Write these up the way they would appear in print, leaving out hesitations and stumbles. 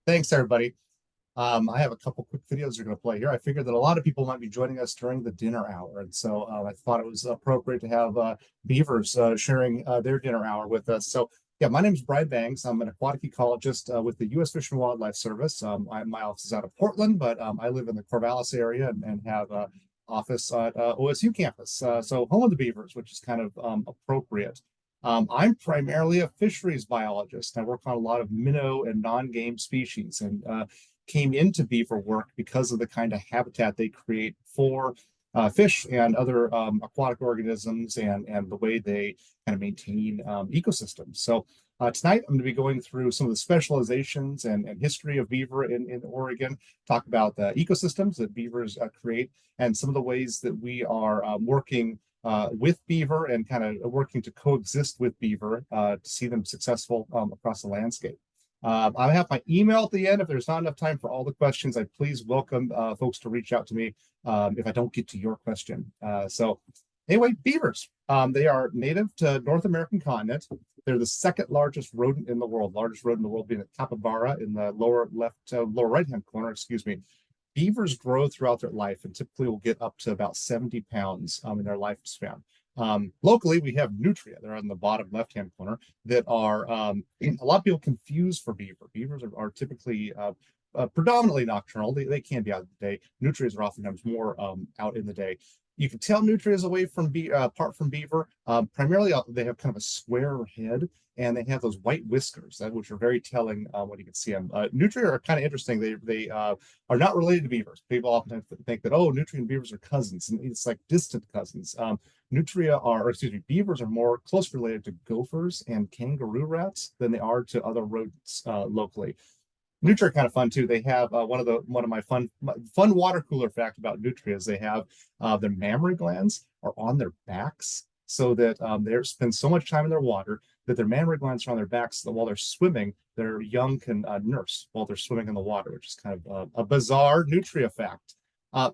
Thanks, everybody. I have a couple quick videos we're going to play here. I figured that a lot of people might be joining us during the dinner hour, and so I thought it was appropriate to have Beavers sharing their dinner hour with us. So, yeah, my name is Brian Banks. I'm an aquatic ecologist with the U.S. Fish and Wildlife Service. My office is out of Portland, but I live in the Corvallis area and have an office at OSU campus. So, home of the Beavers, which is kind of appropriate. I'm primarily a fisheries biologist. I work on a lot of minnow and non-game species, and came into beaver work because of the kind of habitat they create for fish and other aquatic organisms, and the way they kind of maintain ecosystems. So tonight I'm going to be going through some of the specializations and history of beaver in Oregon, talk about the ecosystems that beavers create, and some of the ways that we are working with beaver and kind of working to coexist with beaver to see them successful across the landscape. I have my email at the end. If there's not enough time for all the questions, I please welcome folks to reach out to me if I don't get to your question. So anyway, beavers. They are native to North American continent. They're the second largest rodent in the world, largest rodent in the world being the capybara in the lower right-hand corner, excuse me. Beavers grow throughout their life and typically will get up to about 70 pounds in their lifespan. Locally, we have nutria. They're on the bottom left-hand corner that are a lot of people confuse for beaver. Beavers are typically predominantly nocturnal. They can be out in the day. Nutrias are oftentimes more out in the day. You can tell nutrias away from apart from beaver. Primarily, they have kind of a square head, and they have those white whiskers, which are very telling when you can see them. Nutria are kind of interesting. They are not related to beavers. People often think that, oh, nutria and beavers are cousins, and it's like distant cousins. Beavers are more closely related to gophers and kangaroo rats than they are to other rodents locally. Nutria are kind of fun too. They have one of my fun water cooler fact about nutria is they have their mammary glands are on their backs, so that they spend so much time in their water that their mammary glands are on their backs, so that while they're swimming, their young can nurse while they're swimming in the water, which is kind of a bizarre nutria fact.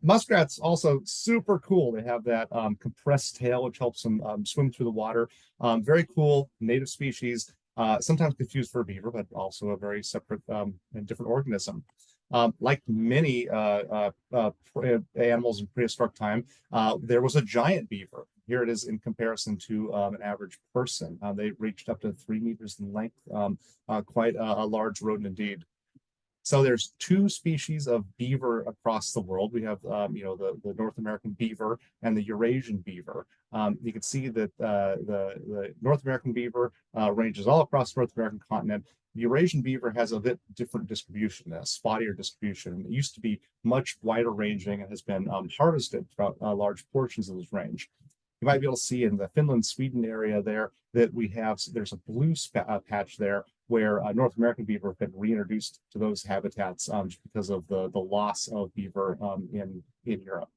Muskrats also super cool. They have that compressed tail, which helps them swim through the water. Very cool native species. Sometimes confused for a beaver, but also a very separate and different organism. Like many animals in prehistoric time, there was a giant beaver. Here it is in comparison to an average person. They reached up to 3 meters in length, quite a large rodent indeed. So there's two species of beaver across the world. We have, the North American beaver and the Eurasian beaver. You can see that the North American beaver ranges all across the North American continent. The Eurasian beaver has a bit different distribution, a spottier distribution. It used to be much wider ranging and has been harvested throughout large portions of this range. You might be able to see in the Finland, Sweden area there that there's a blue patch there where North American beaver have been reintroduced to those habitats just because of the loss of beaver in Europe.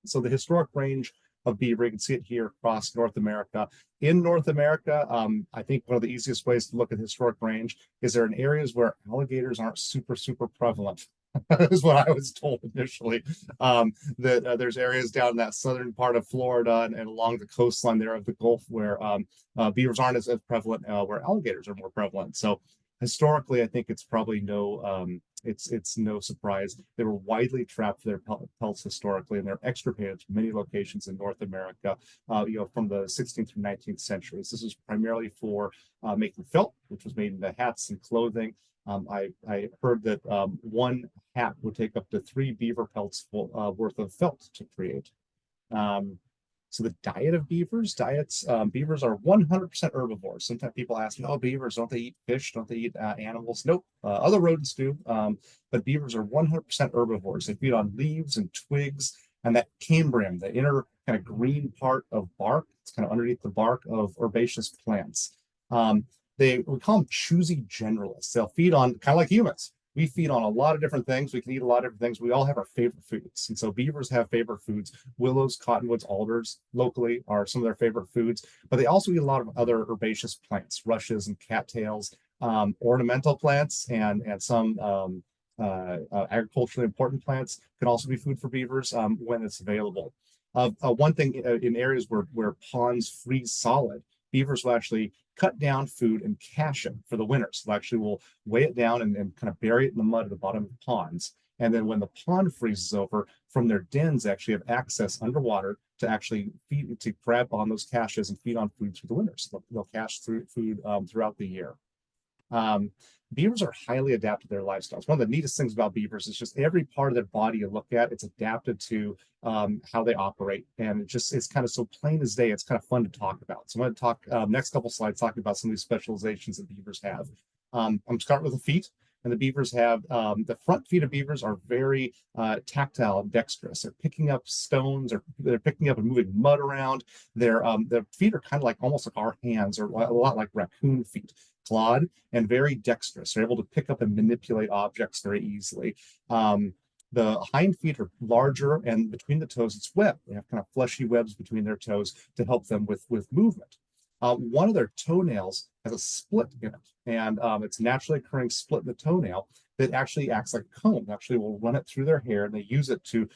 So the historic range of beaver, you can see it here across North America. In North America, I think one of the easiest ways to look at the historic range is they're in areas where alligators aren't super prevalent. Is what I was told initially. That there's areas down in that southern part of Florida and along the coastline there of the Gulf where beavers aren't as prevalent, where alligators are more prevalent. So historically, I think it's probably it's no surprise. They were widely trapped for their pelts historically, and they're extirpated from many locations in North America, from the 16th through 19th centuries. This is primarily for making felt, which was made into hats and clothing. I heard that one hat would take up to 3 beaver pelts worth of felt to create. So the diet of beavers, beavers are 100% herbivores. Sometimes people ask, oh, beavers, don't they eat fish? Don't they eat animals? Nope, other rodents do, but beavers are 100% herbivores. They feed on leaves and twigs and that cambrium, the inner kind of green part of bark. It's kind of underneath the bark of herbaceous plants. We call them choosy generalists. They'll feed on, kind of like humans. We feed on a lot of different things. We can eat a lot of different things. We all have our favorite foods. And so beavers have favorite foods. Willows, cottonwoods, alders locally are some of their favorite foods, but they also eat a lot of other herbaceous plants, rushes and cattails, ornamental plants, and some agriculturally important plants can also be food for beavers when it's available. One thing in areas where ponds freeze solid, beavers will actually cut down food and cache it for the winter. So they actually will weigh it down and kind of bury it in the mud at the bottom of the ponds. And then when the pond freezes over, from their dens, they actually have access underwater to actually feed, to grab on those caches and feed on food through the winter. So they'll cache through food throughout the year. Beavers are highly adapted to their lifestyles. One of the neatest things about beavers is just every part of their body you look at, it's adapted to how they operate. And it's kind of so plain as day, it's kind of fun to talk about. So I'm going to talk next couple slides talking about some of these specializations that beavers have. I'm starting with the feet. And the beavers have the front feet of beavers are very tactile and dexterous. They're picking up stones, or they're picking up and moving mud around. Their feet are kind of like almost like our hands, or a lot like raccoon feet, clawed and very dexterous. They're able to pick up and manipulate objects very easily. The hind feet are larger, and between the toes, it's webbed. They have kind of fleshy webs between their toes to help them with movement. One of their toenails has a split in it, and it's naturally occurring split in the toenail that actually acts like a comb. Actually, will run it through their hair, and they use it to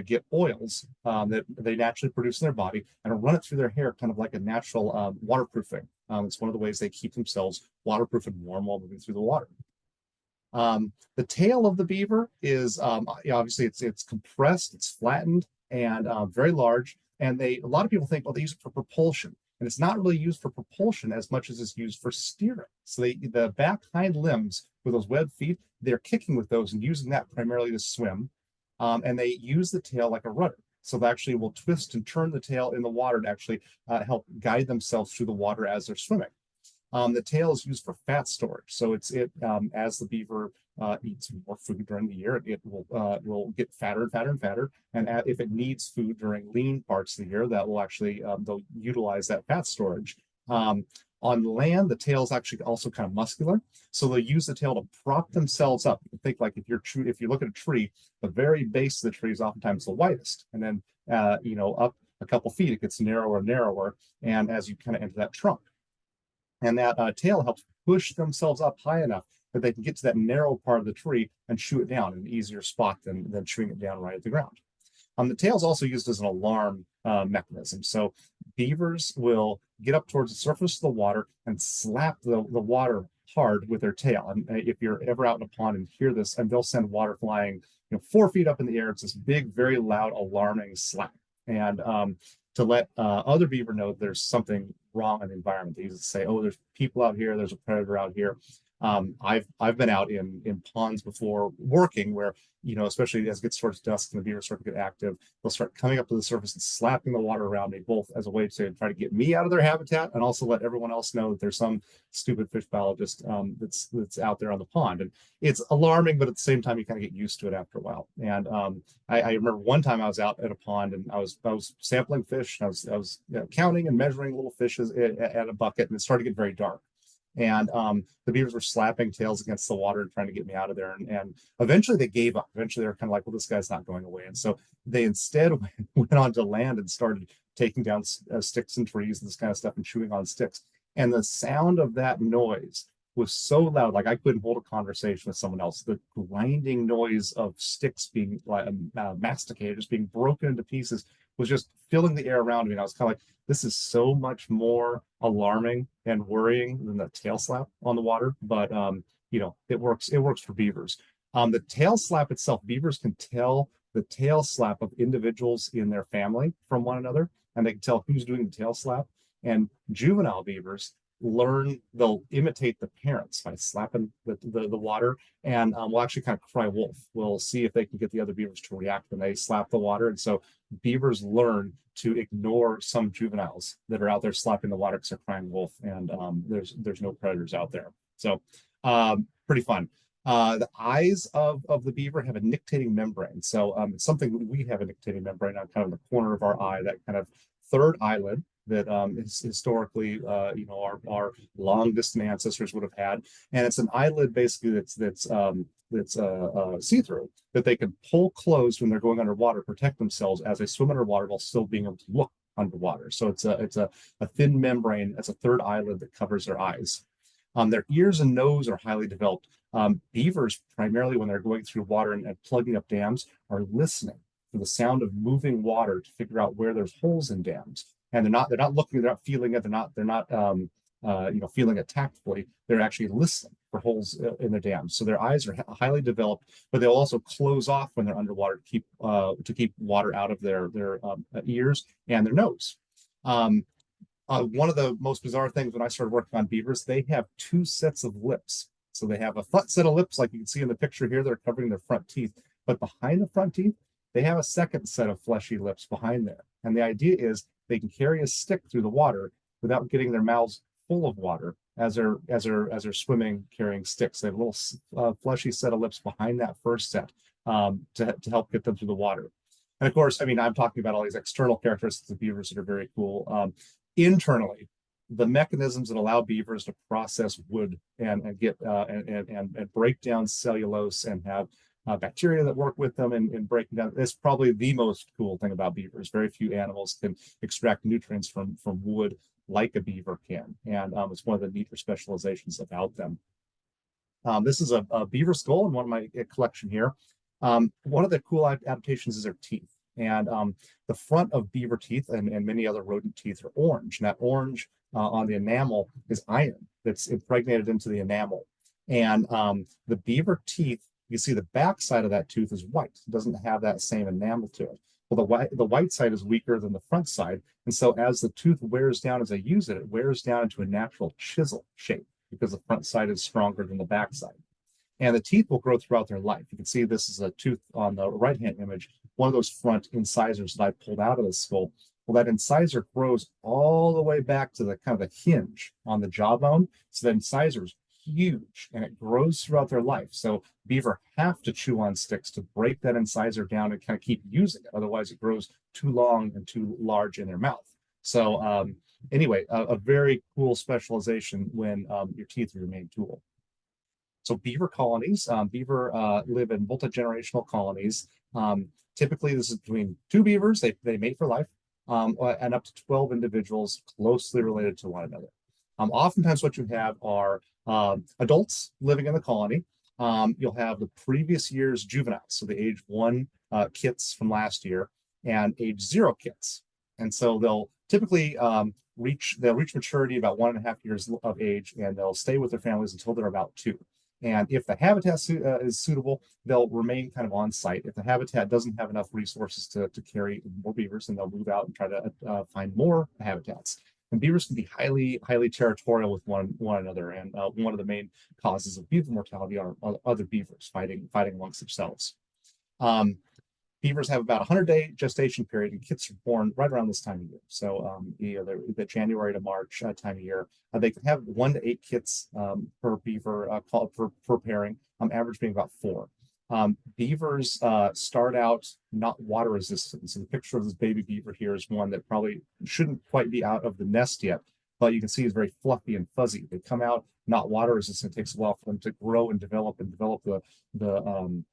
get oils that they naturally produce in their body, and run it through their hair, kind of like a natural waterproofing. It's one of the ways they keep themselves waterproof and warm while moving through the water. The tail of the beaver is obviously it's compressed, it's flattened, and very large. And a lot of people think, well, they use it for propulsion. And it's not really used for propulsion as much as it's used for steering. So the back hind limbs with those webbed feet, they're kicking with those and using that primarily to swim. And they use the tail like a rudder. So they actually will twist and turn the tail in the water to actually help guide themselves through the water as they're swimming. The tail is used for fat storage. So as the beaver eats more food during the year, it will get fatter and fatter and fatter. And if it needs food during lean parts of the year, that will actually they'll utilize that fat storage. On land, the tail is actually also kind of muscular, so they'll use the tail to prop themselves up. You can think like if you look at a tree, the very base of the tree is oftentimes the widest, and then up a couple feet it gets narrower and narrower, and as you kind of enter that trunk. And that tail helps push themselves up high enough that they can get to that narrow part of the tree and chew it down in an easier spot than chewing it down right at the ground. The tail is also used as an alarm mechanism. So beavers will get up towards the surface of the water and slap the water hard with their tail. And if you're ever out in a pond and hear this, and they'll send water flying 4 feet up in the air, it's this big, very loud, alarming slap. And to let other beaver know there's something wrong in the environment. They used to say, oh, there's people out here, there's a predator out here. I've been out in ponds before working where, especially as it gets towards dusk and the beavers start to get active, they'll start coming up to the surface and slapping the water around me, both as a way to try to get me out of their habitat and also let everyone else know that there's some stupid fish biologist that's out there on the pond. And it's alarming, but at the same time, you kind of get used to it after a while. And I remember one time I was out at a pond and I was sampling fish, and I was counting and measuring little fishes at a bucket, and it started to get very dark. And the beavers were slapping tails against the water and trying to get me out of there. And eventually they gave up. Eventually they were kind of like, well, this guy's not going away. And so they instead went onto land and started taking down sticks and trees and this kind of stuff and chewing on sticks. And the sound of that noise was so loud, like I couldn't hold a conversation with someone else. The grinding noise of sticks being masticated, just being broken into pieces, was just filling the air around me. And I was kind of like, this is so much more alarming and worrying than the tail slap on the water. But it works for beavers. The tail slap itself, beavers can tell the tail slap of individuals in their family from one another, and they can tell who's doing the tail slap. And juvenile beavers they'll imitate the parents by slapping the water, and will actually kind of cry wolf. We'll see if they can get the other beavers to react when they slap the water. And so beavers learn to ignore some juveniles that are out there slapping the water because they're crying wolf, and there's no predators out there. So pretty fun. The eyes of the beaver have a nictitating membrane. So it's something we have a nictitating membrane on kind of the corner of our eye, that kind of third eyelid that is historically, our long distant ancestors would have had, and it's an eyelid basically that's see-through, that they can pull closed when they're going underwater, protect themselves as they swim underwater while still being able to look underwater. So it's a thin membrane. It's a third eyelid that covers their eyes. Their ears and nose are highly developed. Beavers, primarily when they're going through water and plugging up dams, are listening for the sound of moving water to figure out where there's holes in dams. And they're not looking, they're not feeling it, they're not feeling it tactfully, they're actually listening for holes in their dams. So their eyes are highly developed, but they'll also close off when they're underwater to keep water out of their ears and their nose. One of the most bizarre things when I started working on beavers, they have two sets of lips. So they have a front set of lips, like you can see in the picture here, they're covering their front teeth. But behind the front teeth, they have a second set of fleshy lips behind there. And the idea is they can carry a stick through the water without getting their mouths full of water as they're swimming, carrying sticks. They have a little fleshy set of lips behind that first set to help get them through the water. And of course, I mean, I'm talking about all these external characteristics of beavers that are very cool. Internally, the mechanisms that allow beavers to process wood and get and break down cellulose and have bacteria that work with them and breaking down. It's probably the most cool thing about beavers. Very few animals can extract nutrients from wood like a beaver can, and it's one of the neater specializations about them. This is a beaver skull in one of my collection here. One of the cool adaptations is their teeth. And the front of beaver teeth and many other rodent teeth are orange. And that orange on the enamel is iron that's impregnated into the enamel. And the beaver teeth, you see the back side of that tooth is white. It doesn't have that same enamel to it. Well, the white side is weaker than the front side. And so as the tooth wears down as I use it, it wears down into a natural chisel shape because the front side is stronger than the back side. And the teeth will grow throughout their life. You can see this is a tooth on the right-hand image, one of those front incisors that I pulled out of the skull. Well, that incisor grows all the way back to the kind of the hinge on the jawbone. So that incisor is huge and it grows throughout their life. So beaver have to chew on sticks to break that incisor down and kind of keep using it. Otherwise, it grows too long and too large in their mouth. So anyway, a very cool specialization when your teeth are your main tool. So beaver colonies, beaver live in multi-generational colonies. Typically, this is between two beavers. They mate for life, and up to 12 individuals closely related to one another. Oftentimes, what you have are adults living in the colony. You'll have the previous year's juveniles, so the age 1 kits from last year, and age 0 kits. And so they'll typically reach maturity about 1.5 years of age, and they'll stay with their families until they're about 2. And if the habitat is suitable, they'll remain kind of on site. If the habitat doesn't have enough resources to carry more beavers, then they'll move out and try to find more habitats. And beavers can be highly territorial with one another. And one of the main causes of beaver mortality are other beavers fighting amongst themselves. Beavers have about a 100-day gestation period, and kits are born right around this time of year. So, the January to March time of year, they can have 1 to 8 kits per beaver per pairing. Average being about 4. Beavers start out not water resistant. So the picture of this baby beaver here is one that probably shouldn't quite be out of the nest yet, but you can see it's very fluffy and fuzzy. They come out not water resistant. It takes a while for them to grow and develop the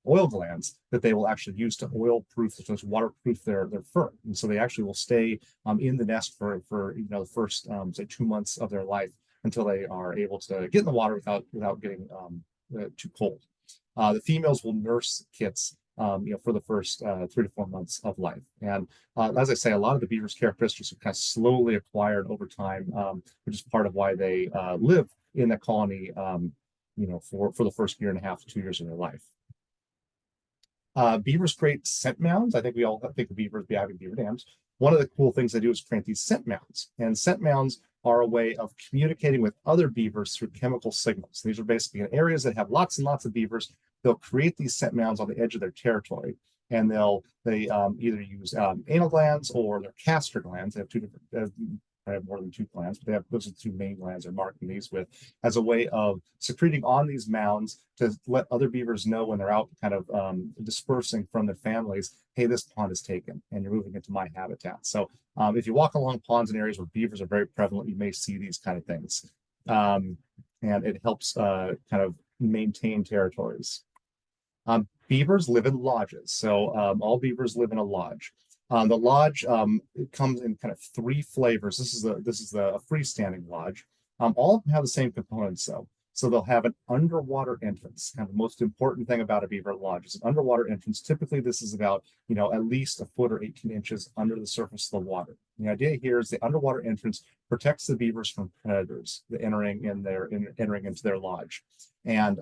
oil glands that they will actually use to waterproof their fur, and so they actually will stay in the nest for the first say 2 months of their life until they are able to get in the water without getting too cold. The females will nurse kits for the first 3 to 4 months of life, and as I say, a lot of the beaver's characteristics are kind of slowly acquired over time, which is part of why they live in the colony for the first 1.5 to 2 years of their life. Beavers create scent mounds. I think we all think of beavers having beaver dams. One of the cool things they do is create these scent mounds. And scent mounds are a way of communicating with other beavers through chemical signals. These are basically in areas that have lots and lots of beavers. They'll create these scent mounds on the edge of their territory. And they either use anal glands or their castor glands. They have two different I have more than 2 glands, but those are the 2 main glands they're marking these with as a way of secreting on these mounds to let other beavers know when they're out kind of dispersing from their families, hey, this pond is taken and you're moving into my habitat. So if you walk along ponds in areas where beavers are very prevalent, you may see these kind of things. And it helps kind of maintain territories. Beavers live in lodges. So all beavers live in a lodge. The lodge comes in kind of 3 flavors. This is a freestanding lodge. All of them have the same components though. So they'll have an underwater entrance. Kind of the most important thing about a beaver lodge is an underwater entrance. Typically, this is about, at least a foot or 18 inches under the surface of the water. And the idea here is the underwater entrance protects the beavers from predators entering into their lodge. And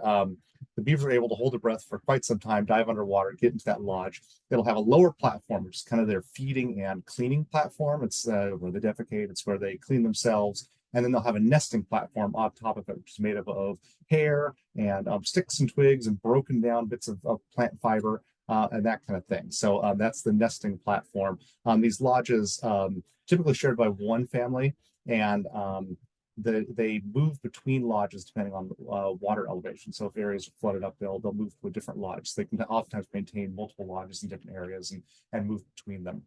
the beavers are able to hold their breath for quite some time, dive underwater, get into that lodge. It'll have a lower platform, which is kind of their feeding and cleaning platform. It's where they defecate, it's where they clean themselves. And then they'll have a nesting platform on top of it, which is made of hair and sticks and twigs and broken down bits of plant fiber and that kind of thing. So that's the nesting platform. These lodges typically shared by one family, and they move between lodges depending on water elevation. So if areas are flooded up, they'll move to a different lodge. So they can oftentimes maintain multiple lodges in different areas and move between them.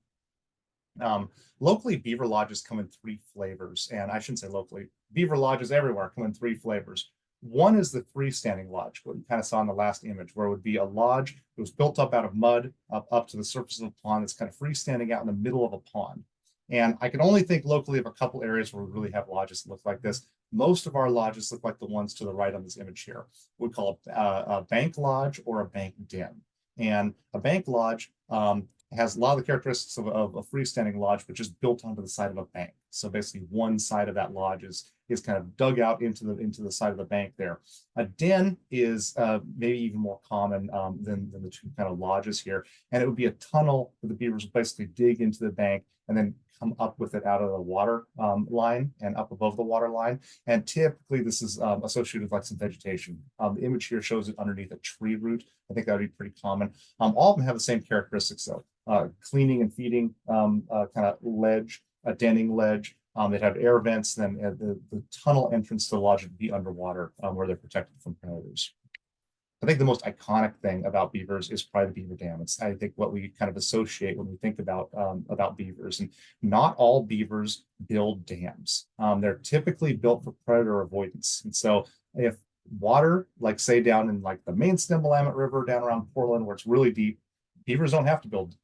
Locally, beaver lodges come in 3 flavors, and I shouldn't say locally. Beaver lodges everywhere come in 3 flavors. One is the freestanding lodge, what you kind of saw in the last image, where it would be a lodge that was built up out of mud up to the surface of a pond that's kind of freestanding out in the middle of a pond. And I can only think locally of a couple areas where we really have lodges that look like this. Most of our lodges look like the ones to the right on this image here. We call it a bank lodge or a bank den. And a bank lodge has a lot of the characteristics of a freestanding lodge, but just built onto the side of a bank. So basically one side of that lodge is kind of dug out into the side of the bank there. A den is maybe even more common than the 2 kind of lodges here. And it would be a tunnel where the beavers would basically dig into the bank and then come up with it out of the water line and up above the water line. And typically this is associated with like some vegetation. The image here shows it underneath a tree root. I think that would be pretty common. All of them have the same characteristics though. Cleaning and feeding kind of ledge, a denning ledge. They'd have air vents, then the tunnel entrance to the lodge would be underwater where they're protected from predators. I think the most iconic thing about beavers is probably the beaver dam. It's, I think, what we kind of associate when we think about beavers. And not all beavers build dams. They're typically built for predator avoidance. And so if water, like say down in like the main stem Willamette River down around Portland, where it's really deep, beavers don't have to build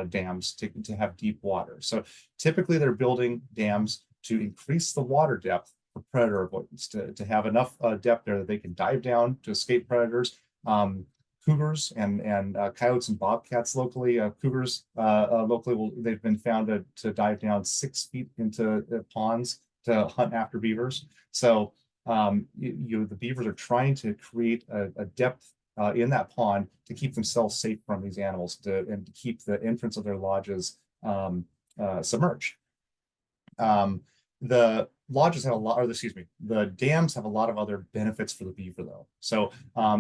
dams to have deep water. So typically they're building dams to increase the water depth for predator avoidance, to have enough depth there that they can dive down to escape predators. Cougars and coyotes and bobcats locally. Cougars locally, they've been found to dive down 6 feet into ponds to hunt after beavers. So the beavers are trying to create a depth in that pond to keep themselves safe from these animals and to keep the entrance of their lodges submerged. The lodges have a lot, or excuse me, the dams have a lot of other benefits for the beaver though. So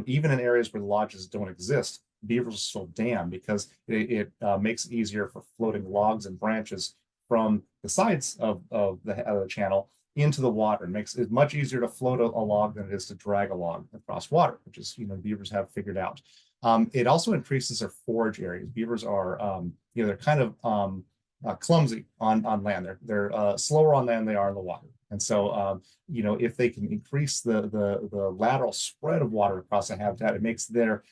even in areas where the lodges don't exist, beavers will still dam because it makes it easier for floating logs and branches from the sides of the channel into the water. It makes it much easier to float a log than it is to drag a log across water, which is, beavers have figured out. It also increases their forage areas. Beavers are, they're kind of clumsy on land. They're slower on land than they are in the water. And so, if they can increase the lateral spread of water across the habitat, it makes their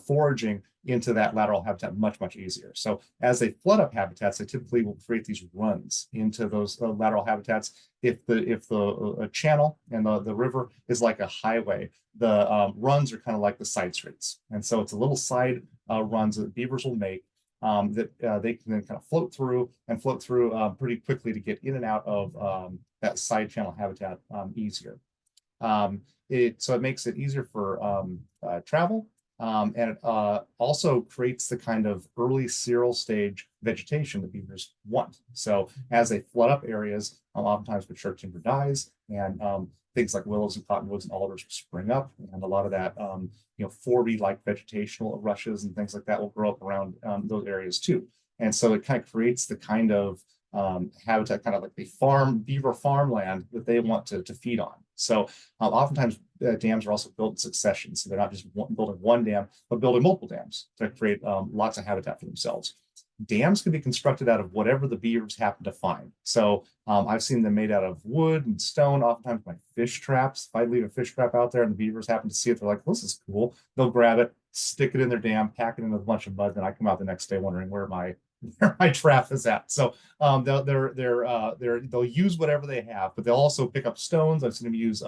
foraging into that lateral habitat much, much easier. So as they flood up habitats, they typically will create these runs into those lateral habitats. If the channel and the river is like a highway, the runs are kind of like the side streets. And so it's a little side runs that beavers will make that they can then kind of float through pretty quickly to get in and out of that side channel habitat easier. So it makes it easier for travel, and it also creates the kind of early cereal stage vegetation that beavers want. So as they flood up areas, oftentimes mature timber dies, and things like willows and cottonwoods and alders will spring up, and a lot of that 4B-like vegetational rushes and things like that will grow up around those areas too. And so it kind of creates the kind of habitat, kind of like the beaver farmland that they want to feed on. So oftentimes dams are also built in succession. So they're not just building one dam, but building multiple dams to create lots of habitat for themselves. Dams can be constructed out of whatever the beavers happen to find. So I've seen them made out of wood and stone, oftentimes by fish traps. If I leave a fish trap out there and the beavers happen to see it, they're like, this is cool. They'll grab it, stick it in their dam, pack it in a bunch of mud, and I come out the next day wondering where my trap is at. So they'll use whatever they have, but they'll also pick up stones. I've seen them use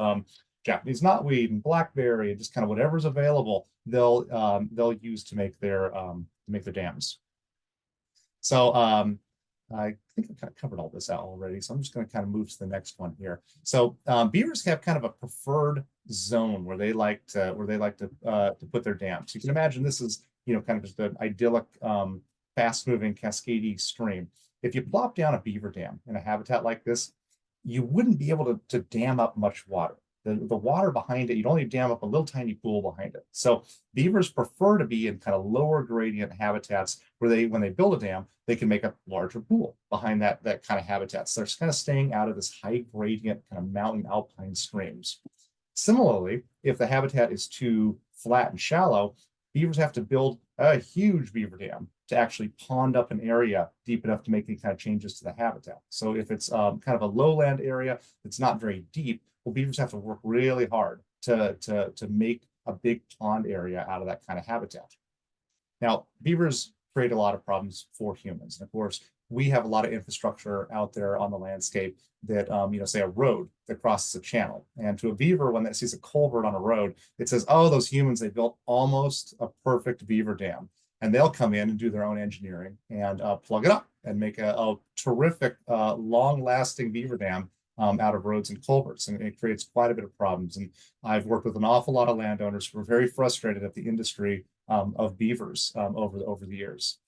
Japanese knotweed and blackberry, and just kind of whatever's available, they'll use to make their dams. So I think I kind of covered all this out already, so I'm just going to kind of move to the next one here. So beavers have kind of a preferred zone where they like to put their dams. You can imagine this is kind of just an idyllic, fast-moving, cascading stream. If you plop down a beaver dam in a habitat like this, you wouldn't be able to dam up much water. The water behind it, you'd only dam up a little tiny pool behind it. So beavers prefer to be in kind of lower gradient habitats where when they build a dam, they can make a larger pool behind that kind of habitat. So they're just kind of staying out of this high gradient kind of mountain alpine streams. Similarly, if the habitat is too flat and shallow, beavers have to build a huge beaver dam to actually pond up an area deep enough to make any kind of changes to the habitat. So if it's kind of a lowland area that's not very deep, well, beavers have to work really hard to make a big pond area out of that kind of habitat. Now, beavers create a lot of problems for humans. And of course, we have a lot of infrastructure out there on the landscape that, say a road that crosses a channel. And to a beaver, when it sees a culvert on a road, it says, oh, those humans, they built almost a perfect beaver dam. And they'll come in and do their own engineering and plug it up and make a terrific, long-lasting beaver dam out of roads and culverts. And it creates quite a bit of problems. And I've worked with an awful lot of landowners who are very frustrated at the industry of beavers over the years.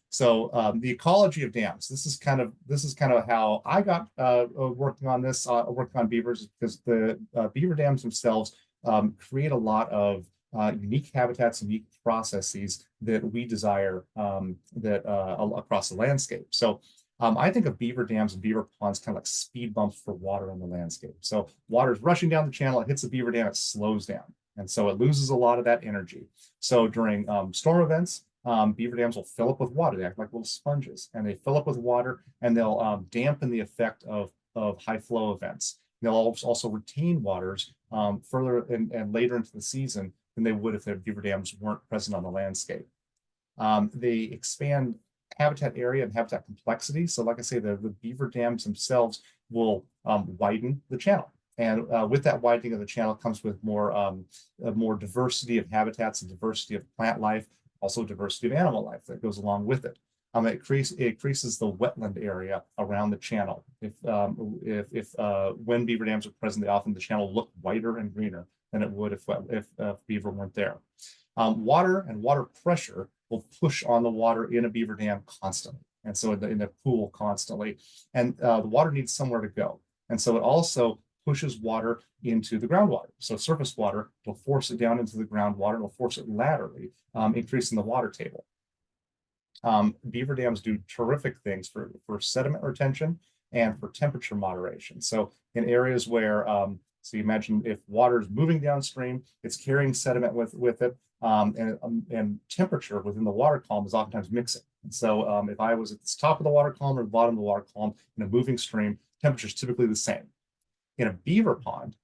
So the ecology of dams. This is kind of how I got working on this, working on beavers, because the beaver dams themselves create a lot of unique habitats, unique processes that we desire across the landscape. So I think of beaver dams and beaver ponds kind of like speed bumps for water on the landscape. So water is rushing down the channel, it hits the beaver dam, it slows down. And so it loses a lot of that energy. So during storm events, beaver dams will fill up with water. They act like little sponges, and they fill up with water, and they'll dampen the effect of high flow events. They'll also retain waters further and later into the season than they would if their beaver dams weren't present on the landscape. They expand habitat area and habitat complexity. So like I say, the beaver dams themselves will widen the channel. And with that widening of the channel comes with more diversity of habitats and diversity of plant life, also diversity of animal life that goes along with it. It increases the wetland area around the channel. When beaver dams are present, the channel look whiter and greener than it would if beaver weren't there. Water and water pressure will push on the water in a beaver dam constantly, and so in the pool constantly, and the water needs somewhere to go, and so it also pushes water into the groundwater. So surface water will force it down into the groundwater, and will force it laterally, increasing the water table. Beaver dams do terrific things for sediment retention and for temperature moderation. So in areas where, so you imagine if water is moving downstream, it's carrying sediment with it, and temperature within the water column is oftentimes mixing. And so if I was at the top of the water column or the bottom of the water column in a moving stream, temperature is typically the same. In a beaver pond,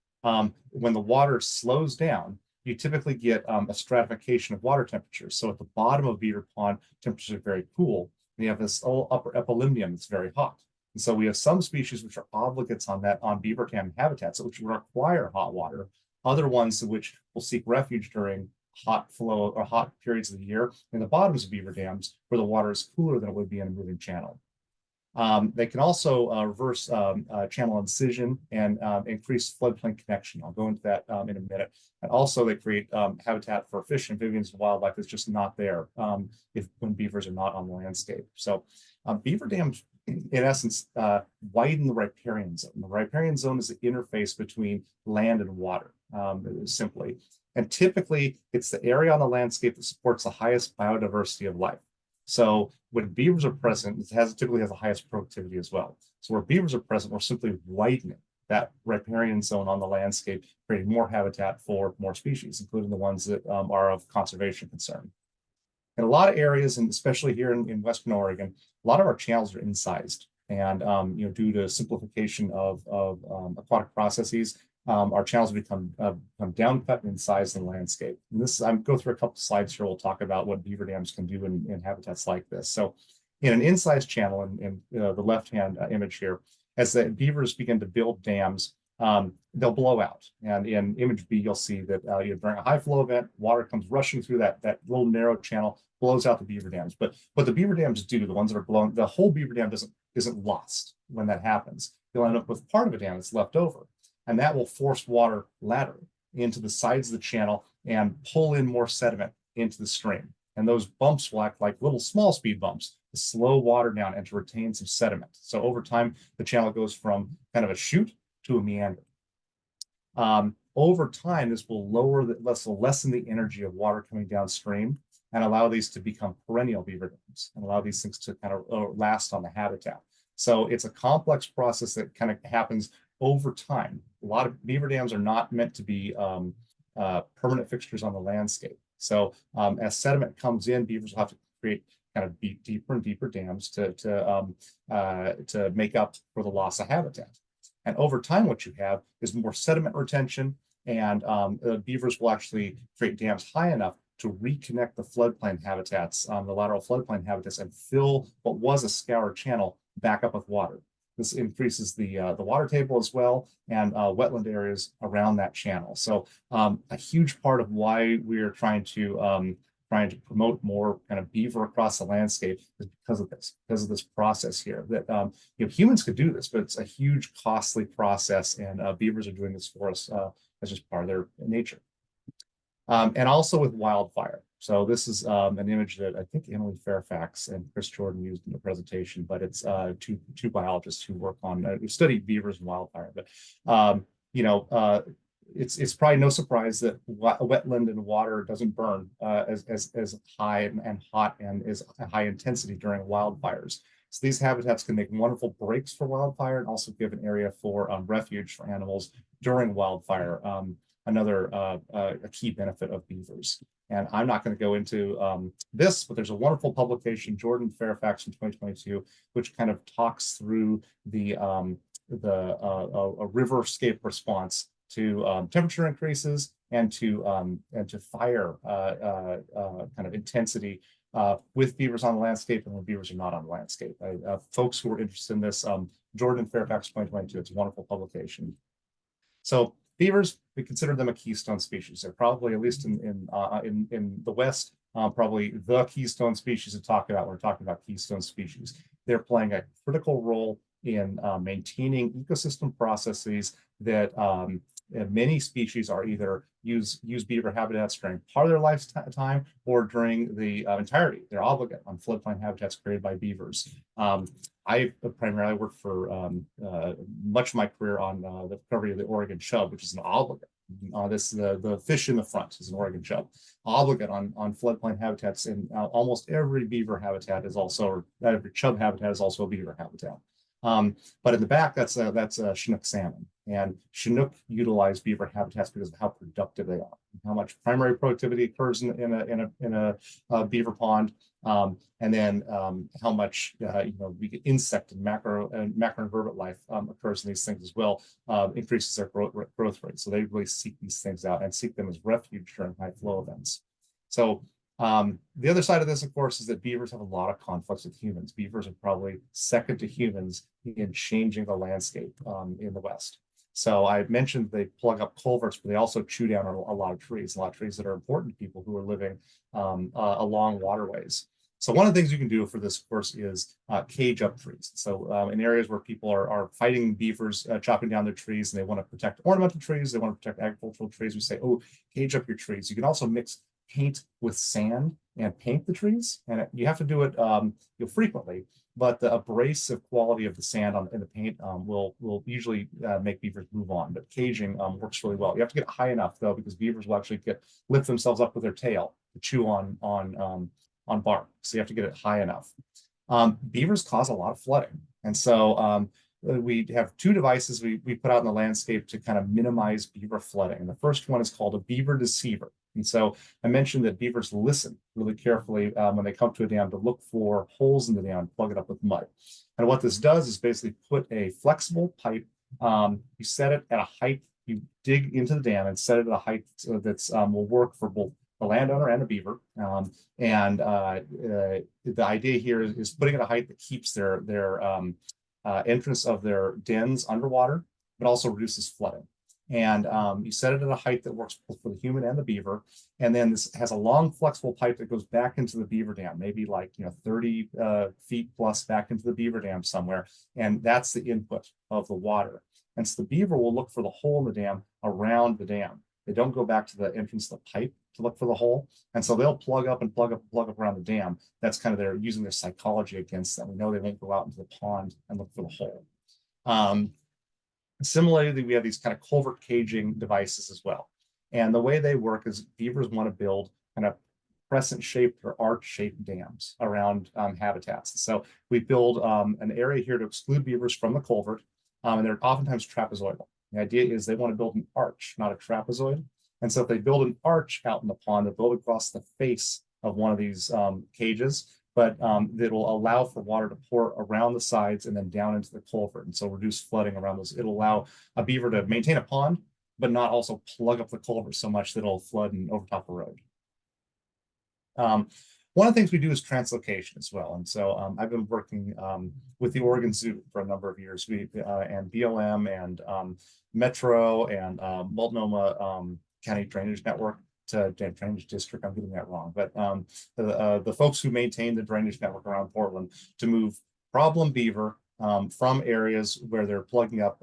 when the water slows down, you typically get a stratification of water temperatures. So at the bottom of beaver pond, temperatures are very cool, and you have this upper epilymnium that's very hot. And so we have some species which are obligates on beaver dam habitats, which require hot water. Other ones which will seek refuge during hot flow or hot periods of the year in the bottoms of beaver dams, where the water is cooler than it would be in a moving channel. They can also reverse channel incision and increase floodplain connection. I'll go into that in a minute. And also they create habitat for fish, amphibians, and wildlife that's just not there when beavers are not on the landscape. So beaver dams, in essence, widen the riparian zone. The riparian zone is the interface between land and water, simply. And typically, it's the area on the landscape that supports the highest biodiversity of life. So when beavers are present, it typically has the highest productivity as well. So where beavers are present, we're simply widening that riparian zone on the landscape, creating more habitat for more species, including the ones that are of conservation concern. In a lot of areas, and especially here in Western Oregon, a lot of our channels are incised. And due to simplification of aquatic processes, our channels become down-cut and incised in the landscape. And this, I'm go through a couple of slides here. We'll talk about what beaver dams can do in habitats like this. So in an incised channel, in the left-hand image here, as the beavers begin to build dams, they'll blow out. And in image B, you'll see that during a high flow event, water comes rushing through that little narrow channel, blows out the beaver dams. But what the beaver dams do, the ones that are blown, the whole beaver dam isn't lost when that happens. You'll end up with part of a dam that's left over, and that will force water laterally into the sides of the channel and pull in more sediment into the stream. And those bumps will act like little small speed bumps to slow water down and to retain some sediment. So over time, the channel goes from kind of a chute to a meander. Over time, this will lessen the energy of water coming downstream and allow these to become perennial beaver dams and allow these things to kind of last on the habitat. So it's a complex process that kind of happens over time. A lot of beaver dams are not meant to be permanent fixtures on the landscape. So as sediment comes in, beavers will have to create kind of deeper and deeper dams to make up for the loss of habitat. And over time, what you have is more sediment retention, and beavers will actually create dams high enough to reconnect the floodplain habitats, the lateral floodplain habitats, and fill what was a scour channel back up with water. This increases the water table as well, and wetland areas around that channel. So a huge part of why we're trying to promote more kind of beaver across the landscape is because of this process here. That humans could do this, but it's a huge, costly process, and beavers are doing this for us as just part of their nature. And also with wildfire. So this is an image that I think Emily Fairfax and Chris Jordan used in the presentation, but it's two biologists who work on who study beavers and wildfire. But it's probably no surprise that wetland and water doesn't burn as high and hot and is high intensity during wildfires. So these habitats can make wonderful breaks for wildfire and also give an area for refuge for animals during wildfire. Another a key benefit of beavers. And I'm not going to go into this, but there's a wonderful publication, Jordan Fairfax from 2022, which kind of talks through a riverscape response to temperature increases and to fire kind of intensity with beavers on the landscape and when beavers are not on the landscape. Folks who are interested in this, Jordan Fairfax 2022, it's a wonderful publication. So beavers, we consider them a keystone species. They're probably, at least in the West, probably the keystone species to talk about. We're talking about keystone species. They're playing a critical role in maintaining ecosystem processes that many species are either use beaver habitats during part of their lifetime or during the entirety. They're obligate on floodplain habitats created by beavers. I primarily worked for much of my career on the recovery of the Oregon chub, which is an obligate. The fish in the front is an Oregon chub, obligate on floodplain habitats, and almost every beaver habitat is also, or every chub habitat is also a beaver habitat. But in the back, that's a Chinook salmon, and Chinook utilize beaver habitats because of how productive they are, how much primary productivity occurs in a beaver pond, and then how much we get insect and macroinvertebrate life occurs in these things as well, increases their growth rate. So they really seek these things out and seek them as refuge during high flow events. So the other side of this, of course, is that beavers have a lot of conflicts with humans. Beavers are probably second to humans in changing the landscape in the West. So I mentioned they plug up culverts, but they also chew down a lot of trees that are important to people who are living along waterways. So one of the things you can do for this, of course, is cage up trees. So in areas where people are fighting beavers, chopping down their trees, and they want to protect ornamental trees, they want to protect agricultural trees, we say, oh, cage up your trees. You can also mix paint with sand and paint the trees, and you have to do it frequently, but the abrasive quality of the sand in the paint will usually make beavers move on. But caging works really well. You have to get high enough though, because beavers will actually lift themselves up with their tail to chew on bark. So you have to get it high enough. Beavers cause a lot of flooding, and so we have two devices we put out in the landscape to kind of minimize beaver flooding. And the first one is called a beaver deceiver. And so I mentioned that beavers listen really carefully when they come to a dam to look for holes in the dam, plug it up with mud. And what this does is basically put a flexible pipe, you set it at a height, you dig into the dam and set it at a height that will work for both the landowner and a beaver. The idea here is putting it at a height that keeps their entrance of their dens underwater but also reduces flooding. And you set it at a height that works both for the human and the beaver. And then this has a long flexible pipe that goes back into the beaver dam, maybe like 30 feet plus back into the beaver dam somewhere. And that's the input of the water. And so the beaver will look for the hole in the dam around the dam. They don't go back to the entrance of the pipe to look for the hole. And so they'll plug up and plug up around the dam. That's kind of their using their psychology against them. We know they won't go out into the pond and look for the hole. Similarly, we have these kind of culvert caging devices as well. And the way they work is beavers want to build kind of crescent-shaped or arch-shaped dams around habitats. So we build an area here to exclude beavers from the culvert, and they're oftentimes trapezoidal. The idea is they want to build an arch, not a trapezoid. And so if they build an arch out in the pond, they'll build across the face of one of these cages, but it'll allow for water to pour around the sides and then down into the culvert. And so reduce flooding around those. It'll allow a beaver to maintain a pond, but not also plug up the culvert so much that it'll flood and overtop a road. One of the things we do is translocation as well. And so I've been working with the Oregon Zoo for a number of years, and BLM and Metro and Multnomah County Drainage Network, drainage district, I'm getting that wrong, but the folks who maintain the drainage network around Portland to move problem beaver from areas where they're plugging up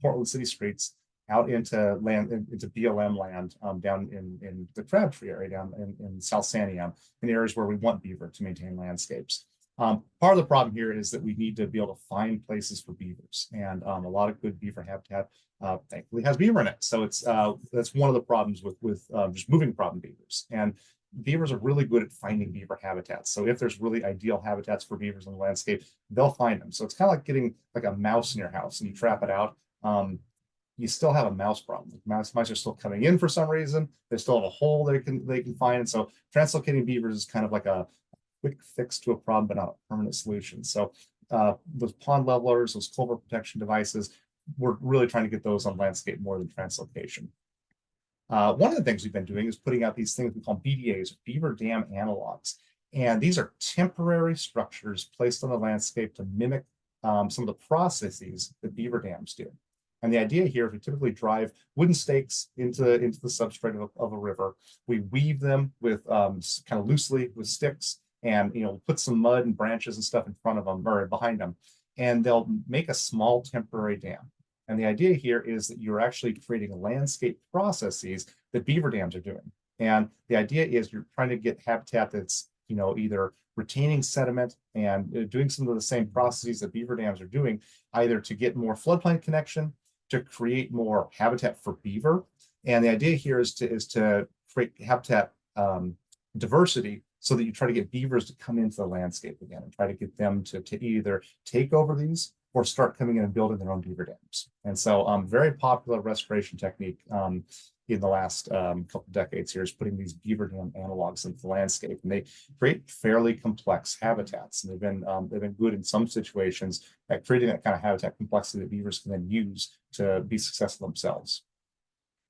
Portland city streets out into BLM land down in the Crabtree area, down in South Santiam, in areas where we want beaver to maintain landscapes. Part of the problem here is that we need to be able to find places for beavers, and a lot of good beaver habitat thankfully has beaver in it. So that's one of the problems with just moving problem beavers. And beavers are really good at finding beaver habitats. So if there's really ideal habitats for beavers in the landscape, they'll find them. So it's kind of like getting like a mouse in your house and you trap it out. You still have a mouse problem. Mice are still coming in for some reason. They still have a hole they can find. And so translocating beavers is kind of like a quick fix to a problem, but not a permanent solution. So those pond levelers, those culvert protection devices, we're really trying to get those on landscape more than translocation. One of the things we've been doing is putting out these things we call BDAs, beaver dam analogs. And these are temporary structures placed on the landscape to mimic some of the processes that beaver dams do. And the idea here is we typically drive wooden stakes into the substrate of a river. We weave them with kind of loosely with sticks, and put some mud and branches and stuff in front of them or behind them, and they'll make a small temporary dam. And the idea here is that you're actually creating landscape processes that beaver dams are doing. And the idea is you're trying to get habitat that's either retaining sediment and doing some of the same processes that beaver dams are doing, either to get more floodplain connection, to create more habitat for beaver. And the idea here is to create habitat diversity so that you try to get beavers to come into the landscape again and try to get them to either take over these or start coming in and building their own beaver dams. And so very popular restoration technique in the last couple of decades here is putting these beaver dam analogs into the landscape, and they create fairly complex habitats. And they've been good in some situations at creating that kind of habitat complexity that beavers can then use to be successful themselves.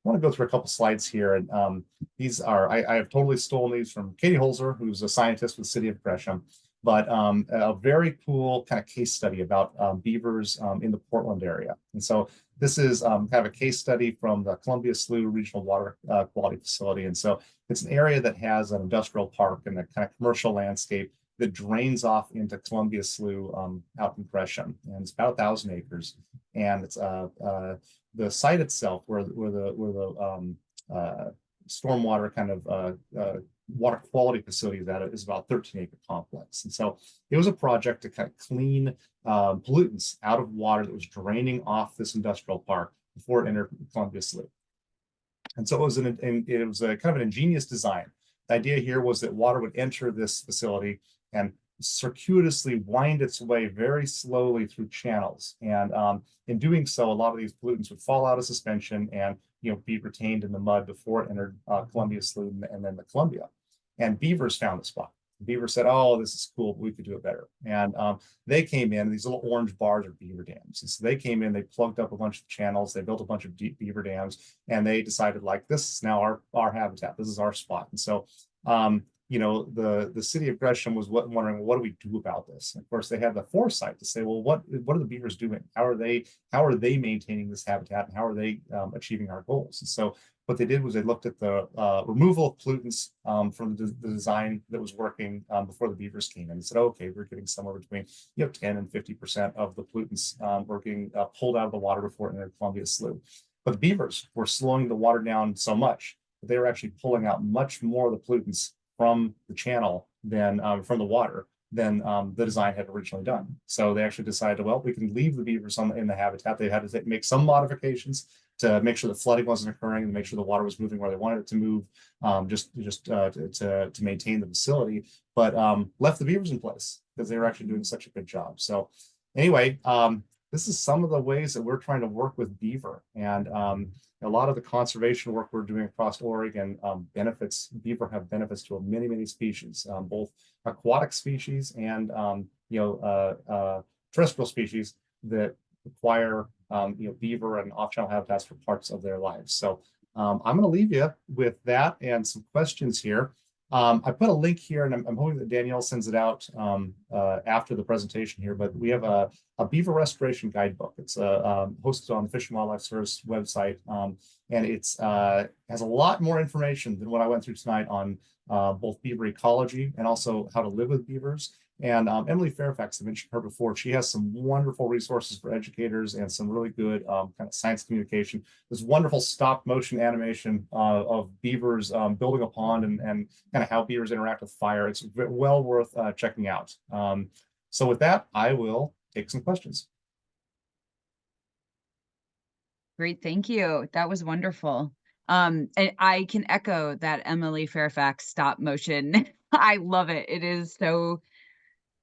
I want to go through a couple slides here, and these are I have totally stolen these from Katie Holzer, who's a scientist with the city of Gresham, but a very cool kind of case study about beavers in the Portland area. And so this is kind of a case study from the Columbia Slough Regional Water Quality Facility. And so it's an area that has an industrial park and a kind of commercial landscape that drains off into Columbia Slough out in Gresham. And it's about 1,000 acres. And it's the site itself, where the stormwater kind of water quality facility that is about 13-acre complex. And so it was a project to kind of clean pollutants out of water that was draining off this industrial park before it entered Columbia Slough. And so it was a kind of an ingenious design. The idea here was that water would enter this facility and circuitously wind its way very slowly through channels. And in doing so, a lot of these pollutants would fall out of suspension and be retained in the mud before it entered Columbia Slough and then the Columbia. And beavers found the spot. Beavers said, "Oh, this is cool, but we could do it better." And they came in. These little orange bars are beaver dams. And so they came in. They plugged up a bunch of channels. They built a bunch of deep beaver dams, and they decided, like, this is now our habitat. This is our spot. And so the city of Gresham was wondering, well, what do we do about this? And of course, they had the foresight to say, well, what are the beavers doing? How are they maintaining this habitat, and how are they achieving our goals? And so what they did was they looked at the removal of pollutants from the design that was working before the beavers came in, and said, okay, we're getting somewhere between 10 and 50% of the pollutants were being pulled out of the water before it entered Columbia Slough. But the beavers were slowing the water down so much that they were actually pulling out much more of the pollutants from the channel than from the water than the design had originally done. So they actually decided, well, we can leave the beavers in the habitat. They had to make some modifications to make sure the flooding wasn't occurring and make sure the water was moving where they wanted it to move, to maintain the facility, but left the beavers in place because they were actually doing such a good job. So anyway, this is some of the ways that we're trying to work with beaver, and a lot of the conservation work we're doing across Oregon beaver have benefits to many species, both aquatic species and terrestrial species that require beaver and off-channel habitats for parts of their lives. So I'm going to leave you with that and some questions here. I put a link here, and I'm hoping that Danielle sends it out after the presentation here, but we have a beaver restoration guidebook. It's hosted on the Fish and Wildlife Service website, and it's has a lot more information than what I went through tonight on both beaver ecology and also how to live with beavers. And Emily Fairfax, I mentioned her before. She has some wonderful resources for educators and some really good kind of science communication. This wonderful stop motion animation of beavers building a pond and kind of how beavers interact with fire. It's well worth checking out. So with that, I will take some questions. Great, thank you. That was wonderful. And I can echo that Emily Fairfax stop motion. I love it. It is so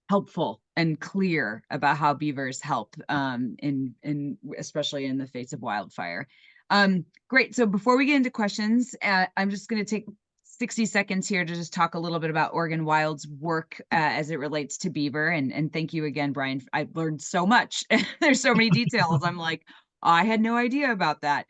helpful and clear about how beavers help in especially in the face of wildfire. Great. So before we get into questions, I'm just going to take 60 seconds here to just talk a little bit about Oregon Wild's work as it relates to beaver. And thank you again, Brian. I learned so much. There's so many details. I'm like, I had no idea about that.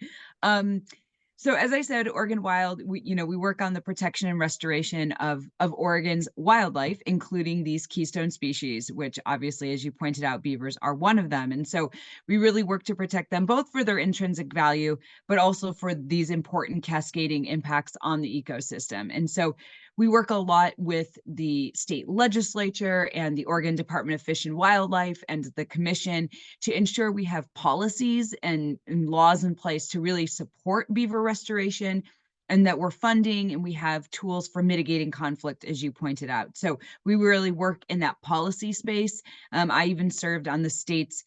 So as I said, Oregon Wild, we work on the protection and restoration of Oregon's wildlife, including these keystone species, which obviously, as you pointed out, beavers are one of them. And so we really work to protect them both for their intrinsic value, but also for these important cascading impacts on the ecosystem. And so we work a lot with the state legislature and the Oregon Department of Fish and Wildlife and the commission to ensure we have policies and laws in place to really support beaver restoration, and that we're funding and we have tools for mitigating conflict, as you pointed out. So we really work in that policy space. I even served on the state's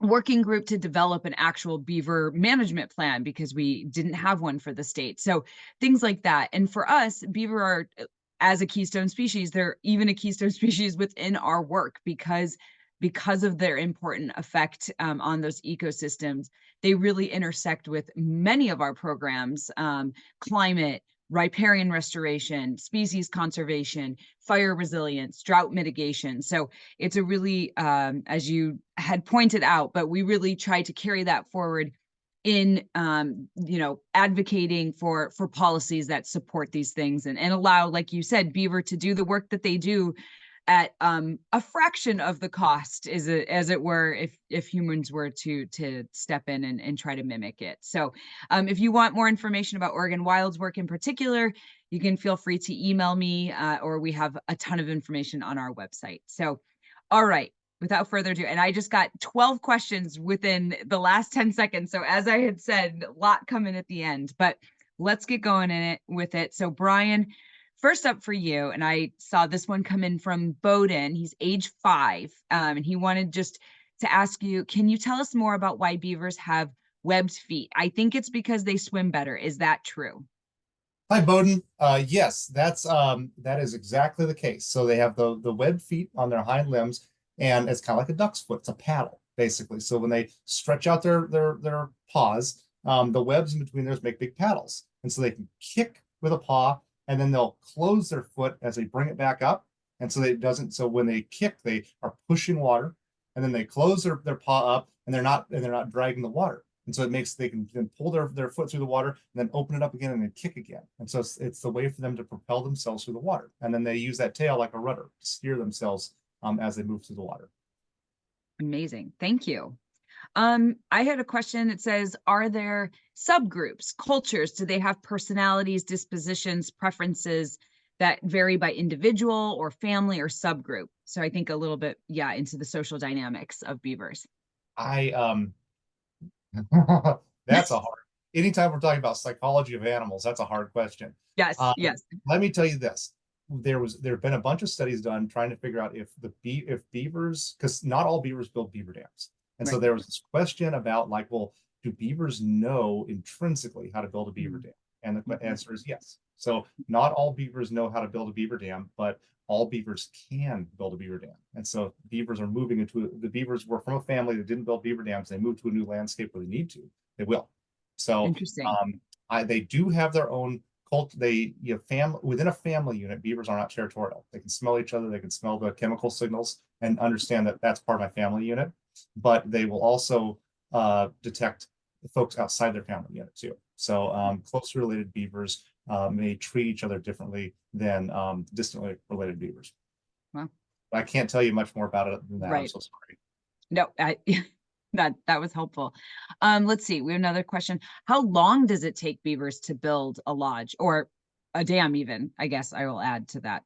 working group to develop an actual beaver management plan because we didn't have one for the state. So things like that. And for us, beaver are, as a keystone species, they're even a keystone species within our work because of their important effect on those ecosystems. They really intersect with many of our programs, climate, riparian restoration, species conservation, fire resilience, drought mitigation. So it's a really, as you had pointed out, but we really try to carry that forward in advocating for policies that support these things and allow, like you said, beaver to do the work that they do at a fraction of the cost, as it were, if humans were to step in and try to mimic it. So if you want more information about Oregon Wild's work in particular, you can feel free to email me, or we have a ton of information on our website. So, all right, without further ado, and I just got 12 questions within the last 10 seconds. So as I had said, a lot coming at the end, but let's get going with it. So Brian, first up for you, and I saw this one come in from Bowden. He's age 5, and he wanted just to ask you, can you tell us more about why beavers have webbed feet? I think it's because they swim better. Is that true? Hi, Bowden. Yes, that is exactly the case. So they have the webbed feet on their hind limbs, and it's kind of like a duck's foot. It's a paddle, basically. So when they stretch out their paws, the webs in between theirs make big paddles, and so they can kick with a paw, and then they'll close their foot as they bring it back up. And so it doesn't, so when they kick, they are pushing water, and then they close their paw up, and they're not dragging the water. And so they can pull their foot through the water and then open it up again and then kick again. And so it's the way for them to propel themselves through the water. And then they use that tail like a rudder to steer themselves as they move through the water. Amazing. Thank you. I had a question. It says, are there subgroups, cultures? Do they have personalities, dispositions, preferences that vary by individual or family or subgroup? So I think a little bit, yeah, into the social dynamics of beavers. I that's a hard. Anytime we're talking about psychology of animals, that's a hard question. Yes, yes. Let me tell you this. There have been a bunch of studies done trying to figure out if beavers, because not all beavers build beaver dams. And so Right. there was this question about like, well, do beavers know intrinsically how to build a beaver Mhm. dam? And the Mhm. answer is yes. So not all beavers know how to build a beaver dam, but all beavers can build a beaver dam. And so beavers are moving into the beavers were from a family that didn't build beaver dams. They moved to a new landscape where they need to. They will. So Interesting. they do have their own cult. Within a family unit, beavers are not territorial. They can smell each other. They can smell the chemical signals and understand that that's part of my family unit. But they will also detect folks outside their family unit too. So closely related beavers may treat each other differently than distantly related beavers. Well, I can't tell you much more about it than that. I'm right. so sorry. No, that was helpful. Let's see. We have another question. How long does it take beavers to build a lodge or a dam even? I guess I will add to that.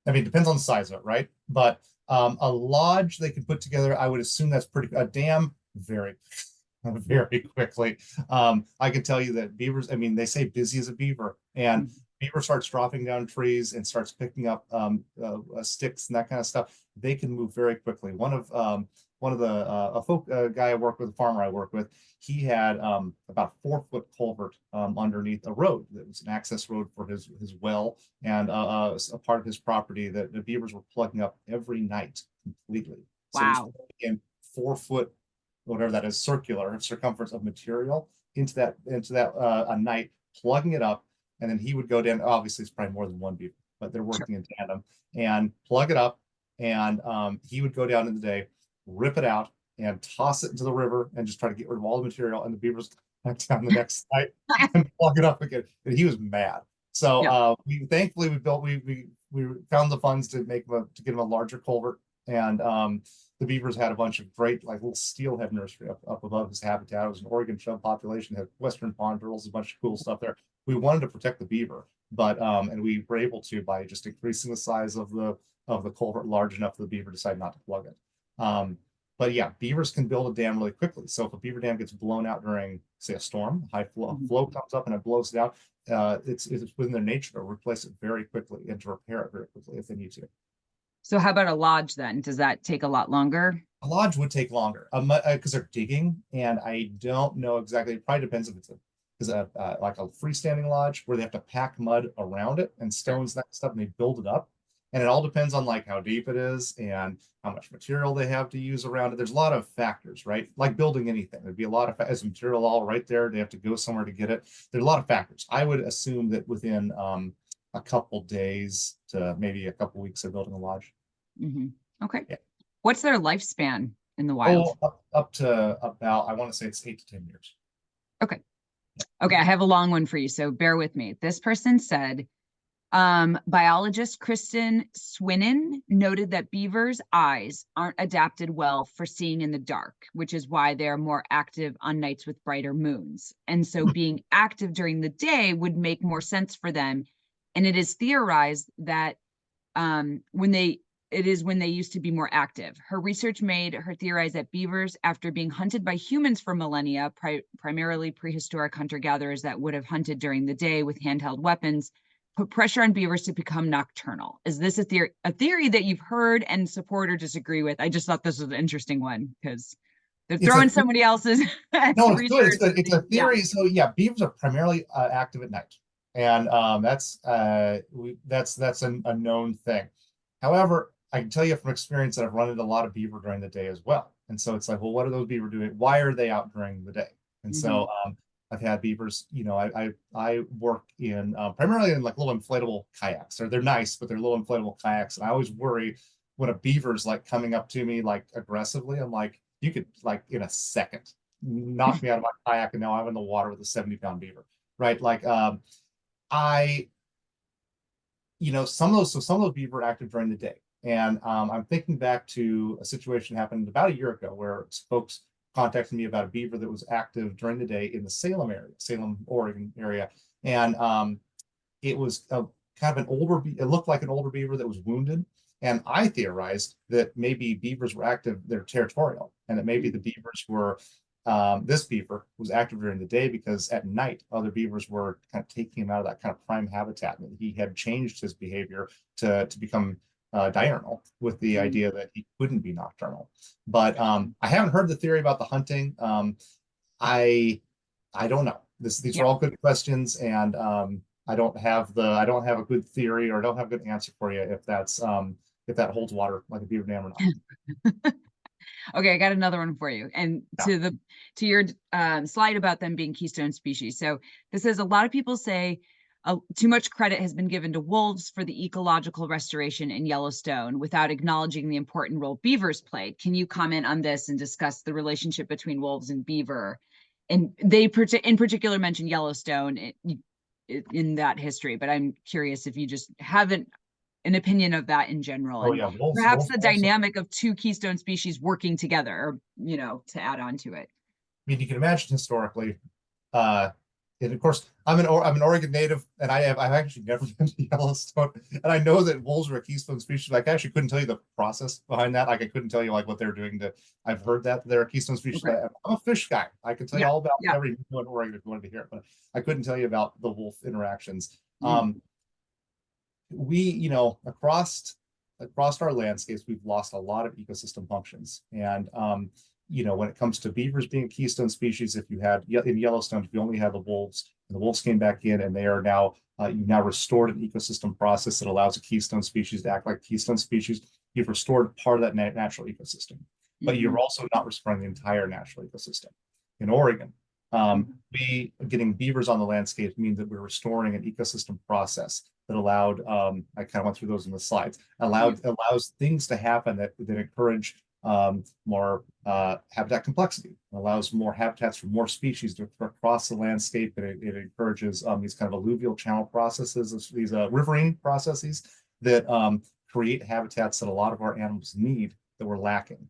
I mean, it depends on the size of it, right? But a lodge they could put together, I would assume that's a dam, very, very quickly. I can tell you that beavers, I mean, they say busy as a beaver, and Mhm. beaver starts dropping down trees and starts picking up sticks and that kind of stuff. They can move very quickly. One of the a folk guy I work with, a farmer I work with, he had about 4 foot culvert underneath a road that was an access road for his well and a part of his property that the beavers were plugging up every night completely. So he's Wow. in 4 foot, whatever that is, circular circumference of material into that a night, plugging it up, and then he would go down. Obviously, it's probably more than one beaver, but they're Sure. working in tandem and plug it up, and he would go down in the day, rip it out, and toss it into the river, and just try to get rid of all the material. And the beavers back down the next night and plug it up again. And he was mad. So Yeah. we thankfully we found the funds to to get him a larger culvert, and the beavers had a bunch of great like little steelhead nursery up above his habitat. It was an Oregon chub population, had western pond turtles, a bunch of cool stuff there. We wanted to protect the beaver, but and we were able to by just increasing the size of the culvert large enough for the beaver decided not to plug it. But yeah, beavers can build a dam really quickly. So if a beaver dam gets blown out during, say, a storm, high flow comes up and it blows it out, it's within their nature to replace it very quickly and to repair it very quickly if they need to. So how about a lodge then? Does that take a lot longer? A lodge would take longer because they're digging, and I don't know exactly. It probably depends if it's like a freestanding lodge where they have to pack mud around it and Sure. stones and that stuff, and they build it up. And it all depends on like how deep it is and how much material they have to use around it. There's a lot of factors, right? Like building anything, there'd be a lot of as material all right there. They have to go somewhere to get it. There's a lot of factors. I would assume that within a couple days to maybe a couple weeks of building a lodge. Hmm. Okay. Yeah. What's their lifespan in the wild? Oh, up to about, I want to say it's 8 to 10 years. Okay. Okay. I have a long one for you. So bear with me. This person said, biologist Kristen Swinnen noted that beavers' eyes aren't adapted well for seeing in the dark, which is why they are more active on nights with brighter moons. And so being active during the day would make more sense for them. And it is theorized that when they used to be more active. Her research made her theorize that beavers, after being hunted by humans for millennia, primarily prehistoric hunter-gatherers that would have hunted during the day with handheld weapons, put pressure on beavers to become nocturnal. Is this a theory that you've heard and support or disagree with? I just thought this was an interesting one because they're It's a throwing somebody else's No, it's good. It's research. good. It's a Yeah. theory. So yeah, beavers are primarily active at night, and that's a known thing. However, I can tell you from experience that I've run into a lot of beaver during the day as well. And so it's like, well, what are those beaver doing? Why are they out during the day? And Mm-hmm. so I've had beavers. I work in primarily in like little inflatable kayaks. They're nice, but they're little inflatable kayaks, and I always worry when a beaver's like coming up to me like aggressively. I'm like, you could like in a second knocked me out of my kayak, and now I'm in the water with a 70-pound beaver, right? Like, I, some of those beaver are active during the day. And I'm thinking back to a situation happened about a year ago where folks contacted me about a beaver that was active during the day in the Salem area, Salem, Oregon area. And it was kind of an older, it looked like an older beaver that was wounded. And I theorized that maybe beavers were active, they're territorial, and that maybe the beavers were, this beaver was active during the day because at night, other beavers were kind of taking him out of that kind of prime habitat. And he had changed his behavior to become diurnal, with the idea that he couldn't be nocturnal. But I haven't heard the theory about the hunting. I don't know. These Yeah. are all good questions, and I don't have a good theory, or I don't have a good answer for you if that holds water like a beaver dam or not. Okay, I got another one for you. And Yeah. to your slide about them being keystone species. So this is, a lot of people say too much credit has been given to wolves for the ecological restoration in Yellowstone without acknowledging the important role beavers played. Can you comment on this and discuss the relationship between wolves and beaver? And they in particular mentioned Yellowstone in that history, but I'm curious if you just haven't an opinion of that in general, Oh and yeah, perhaps wolves the also. dynamic of two keystone species working together, or, to add on to it. I mean, you can imagine historically, uh, and of course, I'm an Oregon native, and I've actually never been to Yellowstone, and I know that wolves are a keystone species. Like, I actually couldn't tell you the process behind that. Like, I couldn't tell you like what they're doing to. I've heard that they're a keystone species. Okay. I'm a fish guy. I can tell you Yeah. all about Yeah. every in Oregon if you wanted to hear it, but I couldn't tell you about the wolf interactions. Mm. We, across our landscapes, we've lost a lot of ecosystem functions. And when it comes to beavers being a keystone species, if you had in Yellowstone, if you only had the wolves, and the wolves came back in, and they are now you've now restored an ecosystem process that allows a keystone species to act like keystone species. You've restored part of that natural ecosystem, but Mm-hmm. you're also not restoring the entire natural ecosystem. In Oregon, we getting beavers on the landscape means that we're restoring an ecosystem process that allowed, I kind of went through those in the slides, allows things to happen that encourage more habitat complexity, allows more habitats for more species to cross the landscape, and it encourages these kind of alluvial channel processes, these riverine processes that create habitats that a lot of our animals need that we're lacking.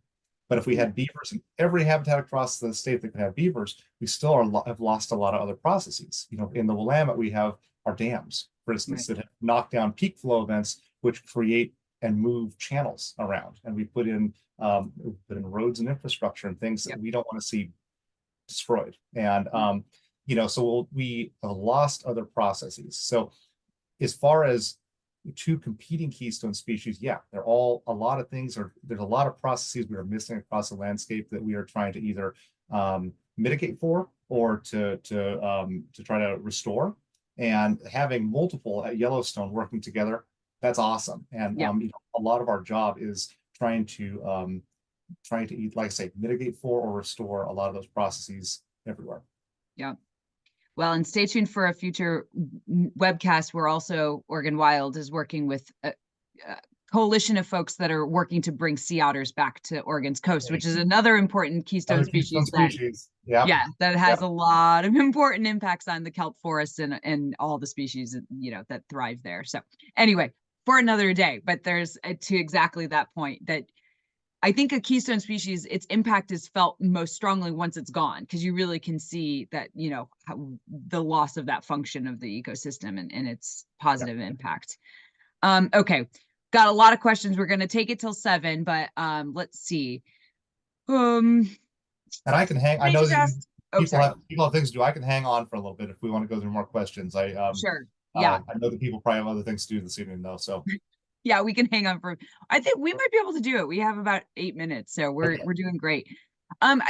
But if we had beavers in every habitat across the state that could have beavers, we still have lost a lot of other processes. In the Willamette, we have our dams, for instance, Right. that have knocked down peak flow events, which create and move channels around. And we put in roads and infrastructure and things that Yep. we don't want to see destroyed. And so we have lost other processes. So as far as two competing keystone species, yeah, they're all, a lot of things are, there's a lot of processes we are missing across the landscape that we are trying to either mitigate for, or to try to restore. And having multiple at Yellowstone working together, that's awesome. And Yeah. a lot of our job is trying to like I say, mitigate for or restore a lot of those processes everywhere. Yeah. Well, and stay tuned for a future webcast where also Oregon Wild is working with a coalition of folks that are working to bring sea otters back to Oregon's coast, which is another important keystone Other keystone species that, species. Yeah. yeah, that has Yep. a lot of important impacts on the kelp forests and all the species, that thrive there. So anyway, for another day, but there's to exactly that point that I think a keystone species, its impact is felt most strongly once it's gone, because you really can see that, how the loss of that function of the ecosystem and its positive impact. Okay, got a lot of questions. We're going to take it till 7, but let's see. And I can hang. I They know just that asked. Oh, people sorry. have things to do. I can hang on for a little bit if we want to go through more questions. Sure. Yeah. I know that people probably have other things to do this evening though. So Yeah, we can hang on for. I think we might be able to do it. We have about 8 minutes, so we're okay. we're doing great.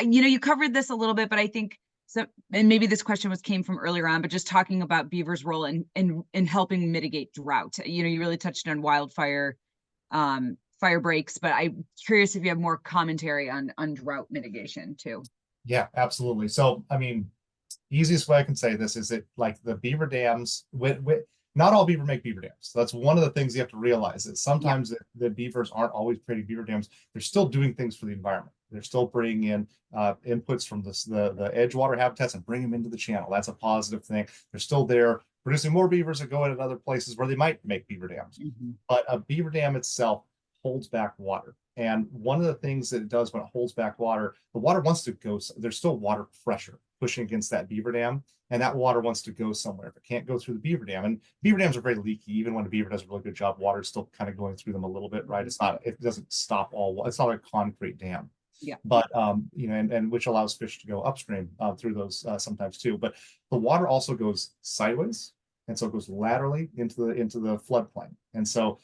You covered this a little bit, but I think so. And maybe this question came from earlier on, but just talking about beavers' role in helping mitigate drought. You really touched on wildfire, fire breaks, but I'm curious if you have more commentary on drought mitigation too. Yeah, absolutely. So I mean, easiest way I can say this is that, like, the beaver dams, not all beaver make beaver dams. So that's one of the things you have to realize, that Yeah. sometimes the beavers aren't always creating beaver dams. They're still doing things for the environment. They're still bringing in inputs from the edgewater habitats and bring them into the channel. That's a positive thing. They're still there producing more beavers that go into other places where they might make beaver dams. But a beaver dam itself holds back water. And one of the things that it does when it holds back water, the water wants to go, there's still water pressure pushing against that beaver dam, and that water wants to go somewhere. If it can't go through the beaver dam, and beaver dams are very leaky, even when a beaver does a really good job, water's still kind of going through them a little bit, right? It doesn't stop all, it's not like a concrete dam. Yeah. But and which allows fish to go upstream through those sometimes too. But the water also goes sideways, and so it goes laterally into the floodplain. And so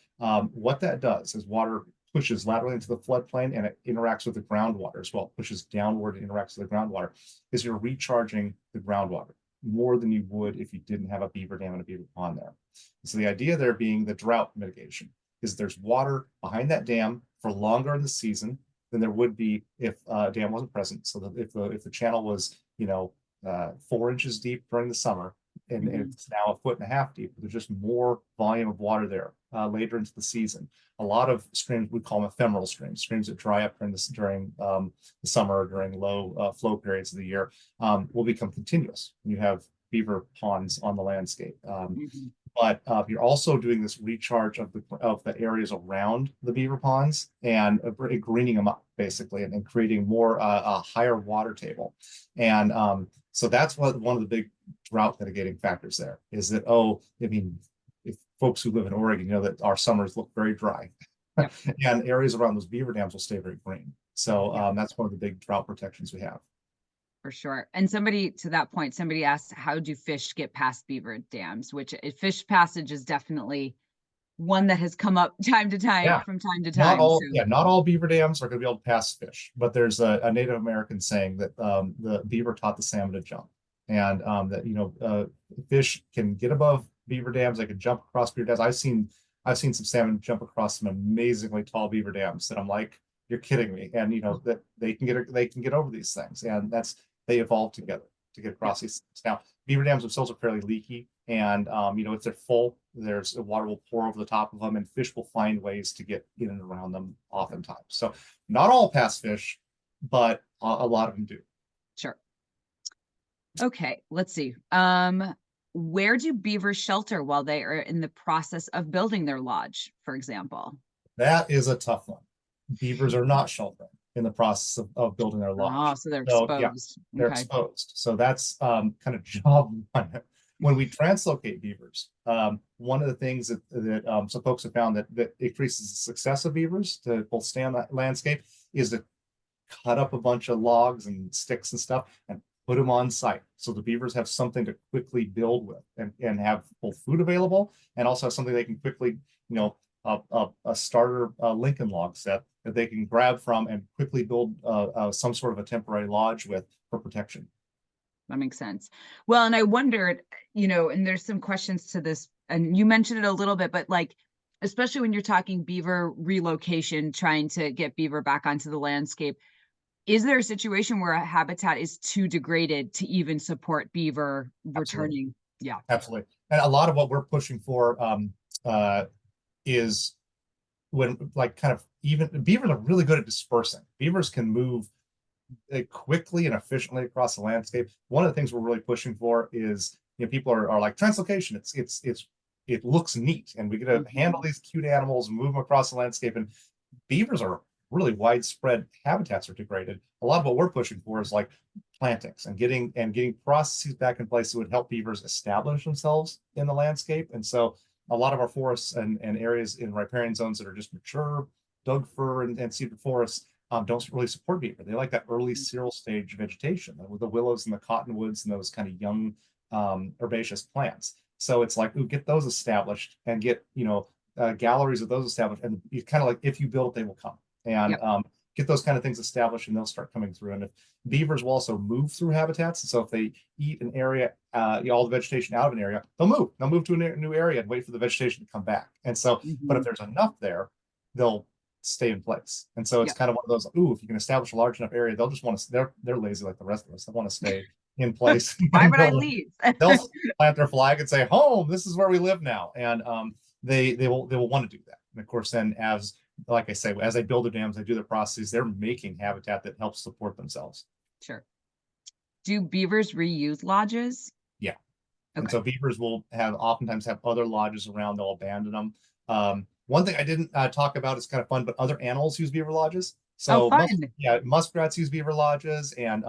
what that does is water pushes laterally into the floodplain, and it interacts with the groundwater as well. It pushes downward and interacts with the groundwater. Is you're recharging the groundwater more than you would if you didn't have a beaver dam and a beaver pond there. And so the idea there being the drought mitigation is there's water behind that dam for longer in the season than there would be if a dam wasn't present. So that if the channel was 4 inches deep during the summer, and it's now 1.5 feet deep, there's just more volume of water there later into the season. A lot of streams, we call them ephemeral streams, streams that dry up during the summer, during low flow periods of the year, will become continuous when you have beaver ponds on the landscape. But you're also doing this recharge of the areas around the beaver ponds and greening them up basically, and creating more a higher water table. And so that's one of the big drought mitigating factors there is that, if folks who live in Oregon, that our summers look very dry. Yep. And areas around those beaver dams will stay very green. So that's one of the big drought protections we have. For sure. And to that point, somebody asked, how do fish get past beaver dams? Which fish passage is definitely one that has come up from time to time. Not all beaver dams are going to be able to pass fish, but there's a Native American saying that the beaver taught the salmon to jump, and that fish can get above beaver dams. They can jump across beaver dams. I've seen some salmon jump across some amazingly tall beaver dams that I'm like, you're kidding me. And that they can get over these things, and they evolve together to get across these things. Now, beaver dams themselves are fairly leaky, and if they're full, water will pour over the top of them, and fish will find ways to get in and around them oftentimes. So not all pass fish, but a lot of them do. Sure. Okay, let's see. Where do beavers shelter while they are in the process of building their lodge, for example? That is a tough one. Beavers are not sheltering in the process of building their lodge. Oh, so they're exposed. Yeah, they're exposed. So that's kind of job one. When we translocate beavers, one of the things that some folks have found that increases the success of beavers to both stay on that landscape is to cut up a bunch of logs and sticks and stuff and put them on site. So the beavers have something to quickly build with and have both food available, and also have something they can quickly, a starter Lincoln log set that they can grab from and quickly build some sort of a temporary lodge with for protection. That makes sense. Well, and I wondered, and there's some questions to this, and you mentioned it a little bit, but especially when you're talking beaver relocation, trying to get beaver back onto the landscape, is there a situation where a habitat is too degraded to even support beaver returning? Yeah, absolutely. And a lot of what we're pushing for is when even beavers are really good at dispersing. Beavers can move quickly and efficiently across the landscape. One of the things we're really pushing for is, people are like, translocation, it looks neat, and we get to handle these cute animals, move them across the landscape. And beavers are really widespread habitats are degraded. A lot of what we're pushing for is like plantings and getting processes back in place that would help beavers establish themselves in the landscape. And so a lot of our forests and areas in riparian zones that are just mature Doug fir and cedar forests don't really support beaver. They like that early cereal stage vegetation with the willows and the cottonwoods and those kind of young herbaceous plants. So it's like, get those established and get galleries of those established, and you kind of like, if you build it, they will come. And get those kind of things established, and they'll start coming through. And if beavers will also move through habitats, so if they eat an area, all the vegetation out of an area, they'll move to a new area and wait for the vegetation to come back. And so, but if there's enough there, they'll stay in place. And so it's kind of one of those, if you can establish a large enough area, they'll just want to, they're lazy like the rest of us. They want to stay in place. Why would I leave? They'll plant their flag and say, home, this is where we live now. And they will want to do that. And of course, then as like I say, as they build the dams, they do their processes, they're making habitat that helps support themselves. Sure. Do beavers reuse lodges? Yeah. And Okay. so beavers will oftentimes have other lodges around, they'll abandon them. One thing I didn't talk about is kind of fun, but other animals use beaver lodges. Oh, So fun. muskrats use beaver lodges, and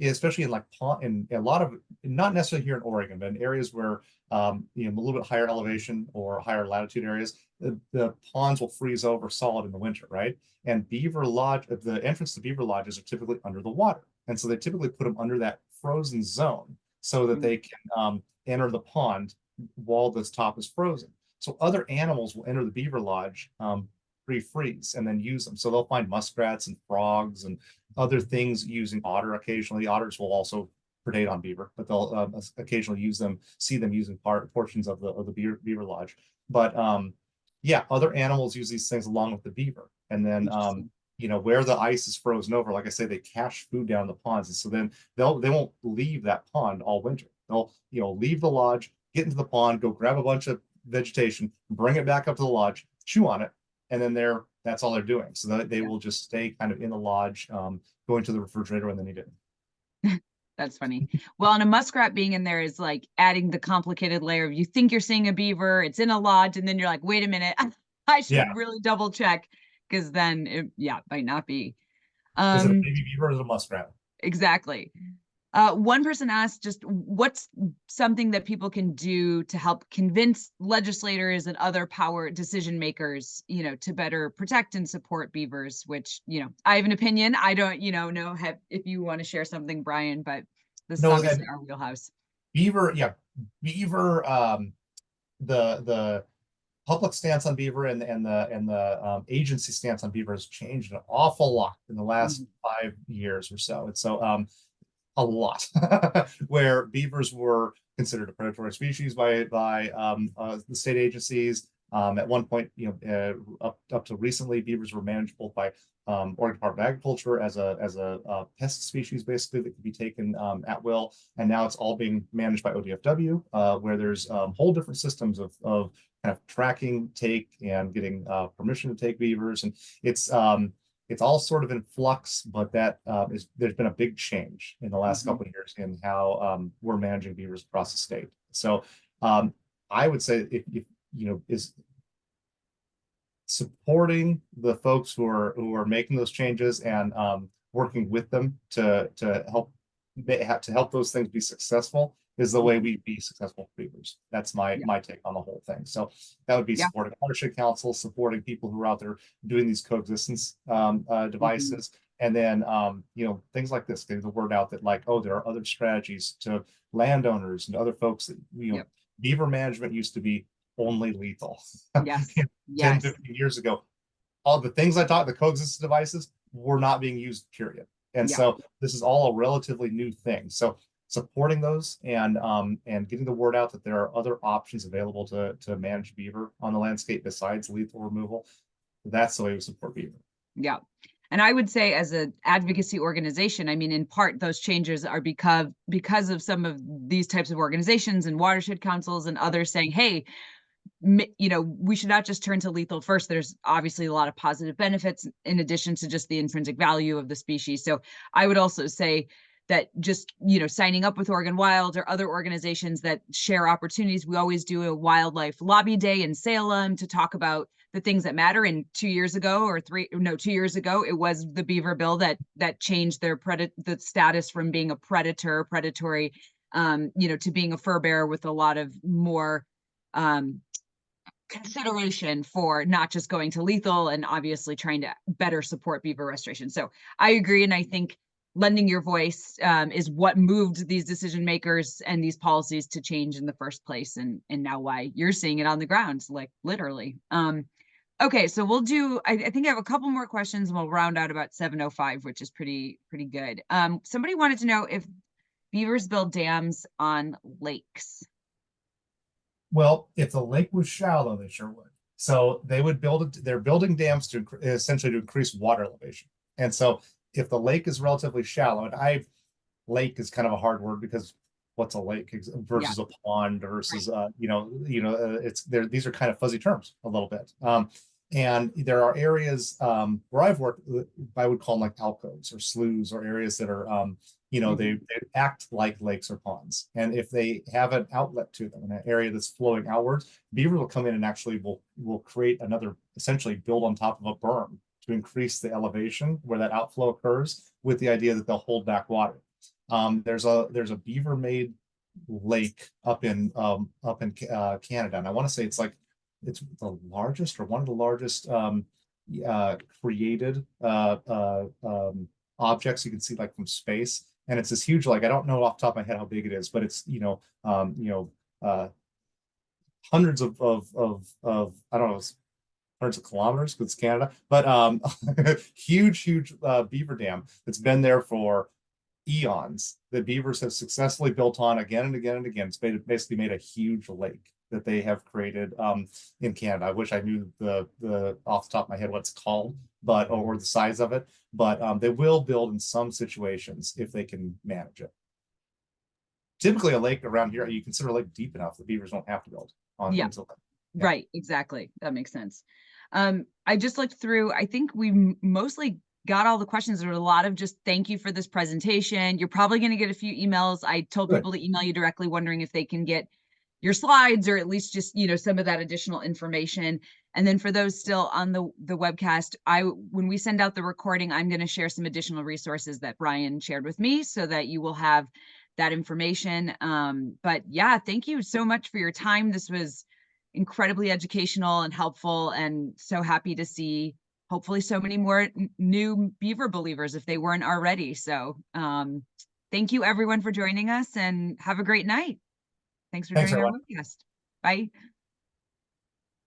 especially in like pond, in a lot of, not necessarily here in Oregon, but in areas where a little bit higher elevation or higher latitude areas, the ponds will freeze over solid in the winter, right? And beaver lodge, the entrance to beaver lodges are typically under the water, and so they typically put them under that frozen zone so that Mm, they can enter the pond while this top is frozen. So other animals will enter the beaver lodge pre-freeze and then use them. So they'll find muskrats and frogs and other things using otter occasionally. Otters will also predate on beaver, but they'll occasionally use them, see them using portions of the beaver lodge. But yeah, other animals use these things along with the beaver. And then interesting. where the ice is frozen over, like I say, they cache food down the ponds. And so then they won't leave that pond all winter. They'll leave the lodge, get into the pond, go grab a bunch of vegetation, bring it back up to the lodge, chew on it, and then that's all they're doing. So that they Yeah, will just stay kind of in the lodge, going to the refrigerator when they need it. that's funny. Well, and a muskrat being in there is like adding the complicated layer of you think you're seeing a beaver, it's in a lodge, and then you're like, wait a minute, I Yeah. should really double check because then it might not be. Is it a Um, baby beaver or is it a muskrat? exactly. One person asked just what's something that people can do to help convince legislators and other power decision makers, to better protect and support beavers, which, I have an opinion. I don't, know if you want to share something, Brian, but this is No, obviously and our wheelhouse. beaver, yeah, beaver, the public stance on beaver and the agency stance on beaver has changed an awful lot in the last Mhm. 5 years or so. And so a lot where beavers were considered a predatory species by the state agencies. At one point, up to recently, beavers were managed both by Oregon Department of Agriculture as a pest species, basically, that could be taken at will. And now it's all being managed by ODFW, where there's whole different systems of kind of tracking, take, and getting permission to take beavers. And it's all sort of in flux, but there's been a big change in the last Mhm. couple of years in how we're managing beavers across the state. So um, I would say if is supporting the folks who are making those changes and working with them to help those things be successful is the way Mhm. we be successful for beavers. That's my Yeah. my take on the whole thing. So that would be Yeah. supporting watershed councils, supporting people who are out there doing these coexistence Mhm. devices, and then things like this, getting the word out that like, oh, there are other strategies to landowners and other folks that Yep. beaver management used to be only lethal. Yes. 10, Yes. 15 years ago, all the things I taught, the coexistence devices, were not being used, period. And Yeah. so this is all a relatively new thing. So supporting those and getting the word out that there are other options available to manage beaver on the landscape besides lethal removal, that's the way we support beaver. Yeah. And I would say as an advocacy organization, I mean, in part, those changes are because of some of these types of organizations and watershed councils and others saying, hey, we should not just turn to lethal first. There's obviously a lot of positive benefits in addition to just the intrinsic value of the species. So I would also say that just, signing up with Oregon Wild or other organizations that share opportunities. We always do a wildlife lobby day in Salem to talk about the things that matter. And 2 years ago or 2 years ago, it was the beaver bill that changed the status from being a predatory, to being a fur bearer with a lot of more um, consideration for not just going to lethal and obviously trying to better support beaver restoration. So I agree. And I think lending your voice is what moved these decision makers and these policies to change in the first place. And now why you're seeing it on the ground, like literally. Okay, so we'll do, I think I have a couple more questions and we'll round out about 7:05, which is pretty good. Somebody wanted to know if beavers build dams on lakes. Well, if the lake was shallow, they sure would. So they would they're building dams to essentially to increase water elevation. And so if the lake is relatively shallow, and lake is kind of a hard word because what's a lake Yeah, versus a pond right. versus it's there, these are kind of fuzzy terms a little bit. And there are areas where I've worked, I would call them like alcoves or sloughs or areas that are, Mhm. they act like lakes or ponds. And if they have an outlet to them in an area that's flowing outwards, beavers will come in and actually will create another, essentially build on top of a berm to increase the elevation where that outflow occurs, with the idea that they'll hold back water. There's a beaver made lake up in Canada, and I want to say it's the largest or one of the largest uh, created objects you can see like from space. And it's this huge, like I don't know off the top of my head how big it is, but it's hundreds of I don't know, hundreds of kilometers because it's Canada, but huge beaver dam that's been there for eons, that beavers have successfully built on again and again and again. It's basically made a huge lake that they have created in Canada. I wish I knew the off the top of my head what it's called, but or the size of it. But they will build in some situations if they can manage it. Typically, a lake around here, you consider a lake deep enough, the beavers don't have to build on Yeah, until then. Yeah. right, exactly. That makes sense. I just looked through, I think we mostly got all the questions. There were a lot of just thank you for this presentation. You're probably going to get a few emails. I told Good. people to email you directly, wondering if they can get your slides or at least just, some of that additional information. And then for those still on the webcast, when we send out the recording, I'm going to share some additional resources that Brian shared with me so that you will have that information. But yeah, thank you so much for your time. This was incredibly educational and helpful, and so happy to see hopefully so many more new beaver believers if they weren't already. So thank you everyone for joining us, and have a great night. Thanks for Thanks, joining our everyone. webcast. Bye.